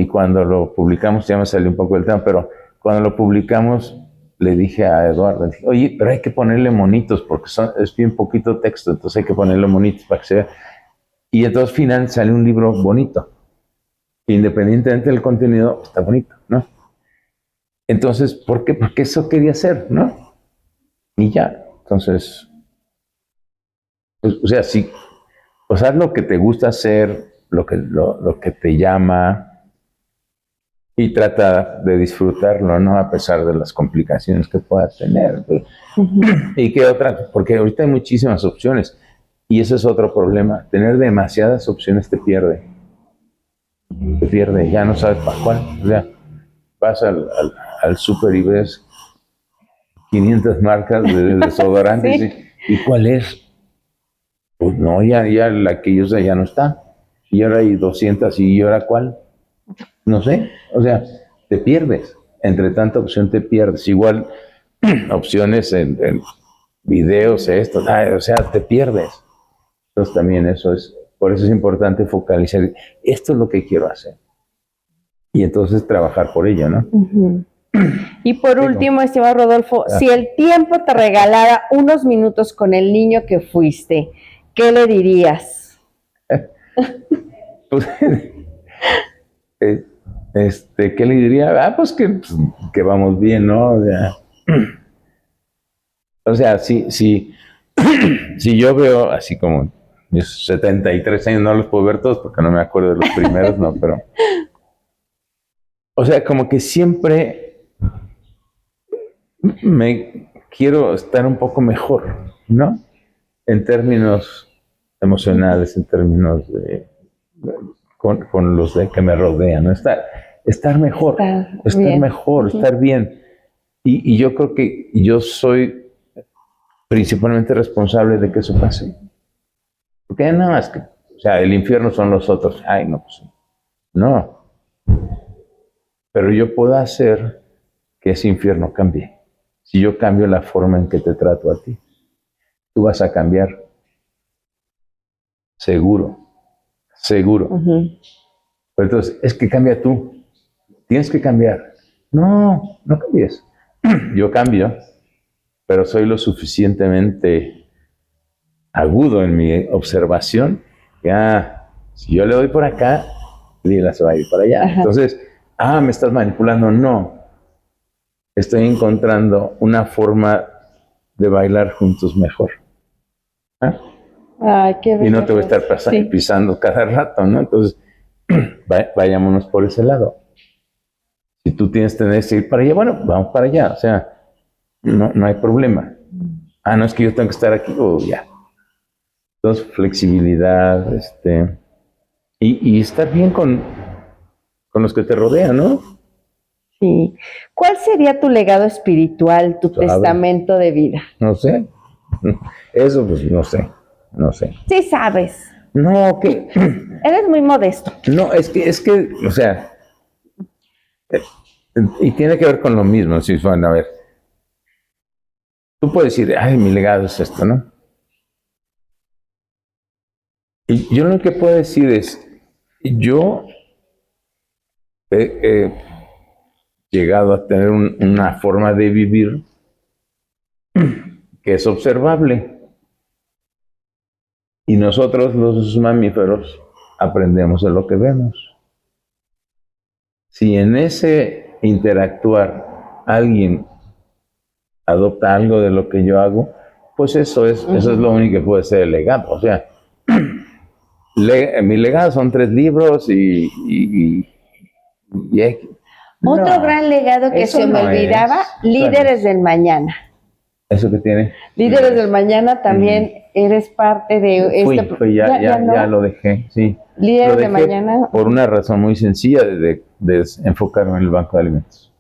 lo publicamos, ya me salió un poco del tema, pero cuando lo publicamos, le dije a Eduardo, dije, oye, pero hay que ponerle monitos, porque es bien poquito texto, entonces hay que ponerle monitos para que se vea. Y entonces, al final, sale un libro bonito. Independientemente del contenido, está bonito, ¿no? Entonces, ¿por qué? Porque eso quería hacer, ¿no? Y ya, entonces... Pues, o sea, sí, pues haz lo que te gusta hacer, lo que te llama y trata de disfrutarlo, ¿no? A pesar de las complicaciones que puedas tener. ¿Y qué otra? Porque ahorita hay muchísimas opciones y ese es otro problema. Tener demasiadas opciones te pierde. Te pierde, ya no sabes para cuál. O sea, vas al súper y ves 500 marcas de desodorantes. Sí. ¿Y cuál es? Pues no, ya la que yo usé ya no está. Y ahora hay 200, ¿y ahora cuál? No sé. O sea, te pierdes. Entre tanta opción te pierdes. Igual opciones en videos, esto, o sea, te pierdes. Entonces también por eso es importante focalizar. Esto es lo que quiero hacer. Y entonces trabajar por ello, ¿no? Uh-huh. Y por último, estimado Rodolfo, si el tiempo te regalara unos minutos con el niño que fuiste, ¿qué le dirías? Pues, ¿qué le diría? Pues que vamos bien, ¿no? O sea, si yo veo así como mis 73 años, no los puedo ver todos porque no me acuerdo de los primeros, no, pero... O sea, como que siempre me quiero estar un poco mejor, ¿no? En términos emocionales, en términos de con los de que me rodean, ¿no? Estar mejor, estar bien. Y yo creo que yo soy principalmente responsable de que eso pase. Porque nada más que, o sea, el infierno son los otros. Ay, no, pues no. Pero yo puedo hacer que ese infierno cambie. Si yo cambio la forma en que te trato a ti, tú vas a cambiar. Seguro. Uh-huh. Pero entonces, es que cambia tú. Tienes que cambiar. No cambies. Yo cambio, pero soy lo suficientemente agudo en mi observación que, si yo le doy por acá, Lila se va a ir para allá. Ajá. Entonces, me estás manipulando. No. Estoy encontrando una forma de bailar juntos mejor. Ay, qué Y no te voy a estar pisando cada rato, ¿no? Entonces, vayámonos por ese lado. Si tú tienes tendencia a ir para allá, bueno, vamos para allá. O sea, no hay problema. No es que yo tengo que estar aquí, ya. Entonces, flexibilidad, y estar bien con los que te rodean, ¿no? Sí. ¿Cuál sería tu legado espiritual, tu testamento de vida? No sé. Eso, pues, no sé. Sí sabes. No, que... Eres muy modesto. No, es que, o sea... y tiene que ver con lo mismo. Si bueno, a ver. Tú puedes decir, mi legado es esto, ¿no? Y yo lo que puedo decir es, yo he llegado a tener una forma de vivir que es observable. Y nosotros, los mamíferos, aprendemos de lo que vemos. Si en ese interactuar alguien adopta algo de lo que yo hago, pues eso es lo único que puede ser el legado. O sea, mi legado son 3 libros y Otro gran legado que se me olvidaba, Líderes del Mañana. ¿Eso que tiene? Líderes del Mañana también eres parte de ya lo dejé, sí. Líderes de Mañana. Por una razón muy sencilla de enfocarme en el banco de alimentos.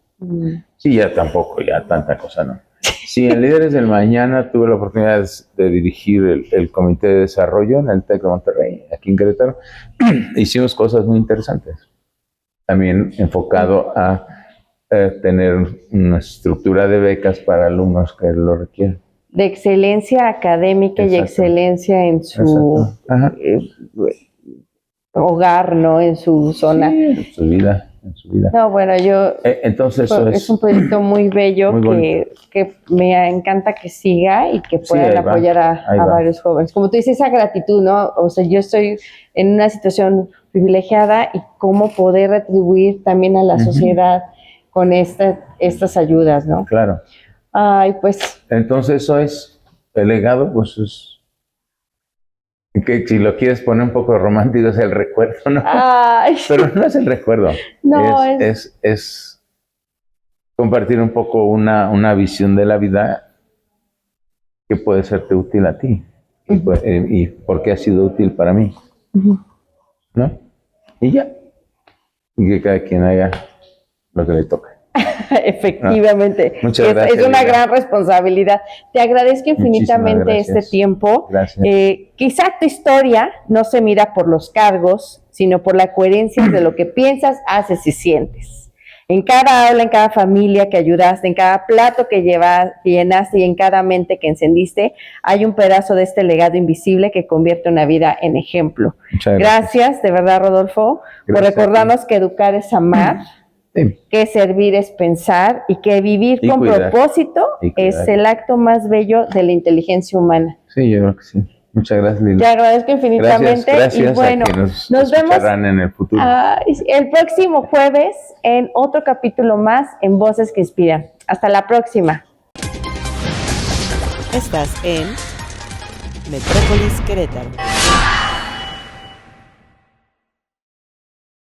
Sí, ya tampoco, ya tanta cosa, ¿no? Sí, en Líderes del Mañana tuve la oportunidad de dirigir el Comité de Desarrollo en el TEC de Monterrey, aquí en Querétaro. Hicimos cosas muy interesantes. También enfocado a tener una estructura de becas para alumnos que lo requieren. De excelencia académica. Exacto. Y excelencia en su hogar, ¿no? En su zona. Sí, en su vida. No, bueno, entonces es un proyecto muy bello que me encanta que siga y que puedan apoyar a varios jóvenes. Como tú dices, esa gratitud, ¿no? O sea, yo estoy en una situación privilegiada y cómo poder retribuir también a la sociedad con estas ayudas, ¿no? Claro. Ay, pues. Entonces eso es el legado, pues es que si lo quieres poner un poco romántico es el recuerdo, ¿no? Ay. Pero no es el recuerdo. No, es compartir un poco una visión de la vida que puede serte útil a ti y por qué ha sido útil para mí, ¿no? Y ya. Y que cada quien haga lo que le toca. Efectivamente. Muchas gracias. Es una gran responsabilidad. Te agradezco infinitamente este tiempo. Gracias. Quizá tu historia no se mira por los cargos, sino por la coherencia de lo que piensas, haces y sientes. En cada aula, en cada familia que ayudaste, en cada plato que llenaste y en cada mente que encendiste, hay un pedazo de este legado invisible que convierte una vida en ejemplo. Muchas gracias, de verdad, Rodolfo, por recordarnos que educar es amar. Sí. Que servir es pensar y que vivir con propósito es el acto más bello de la inteligencia humana. Sí, yo creo que sí. Muchas gracias, Lila. Te agradezco infinitamente. Gracias y bueno, nos vemos en el futuro. El próximo jueves en otro capítulo más en Voces que Inspiran. Hasta la próxima. Estás en Metrópolis Querétaro.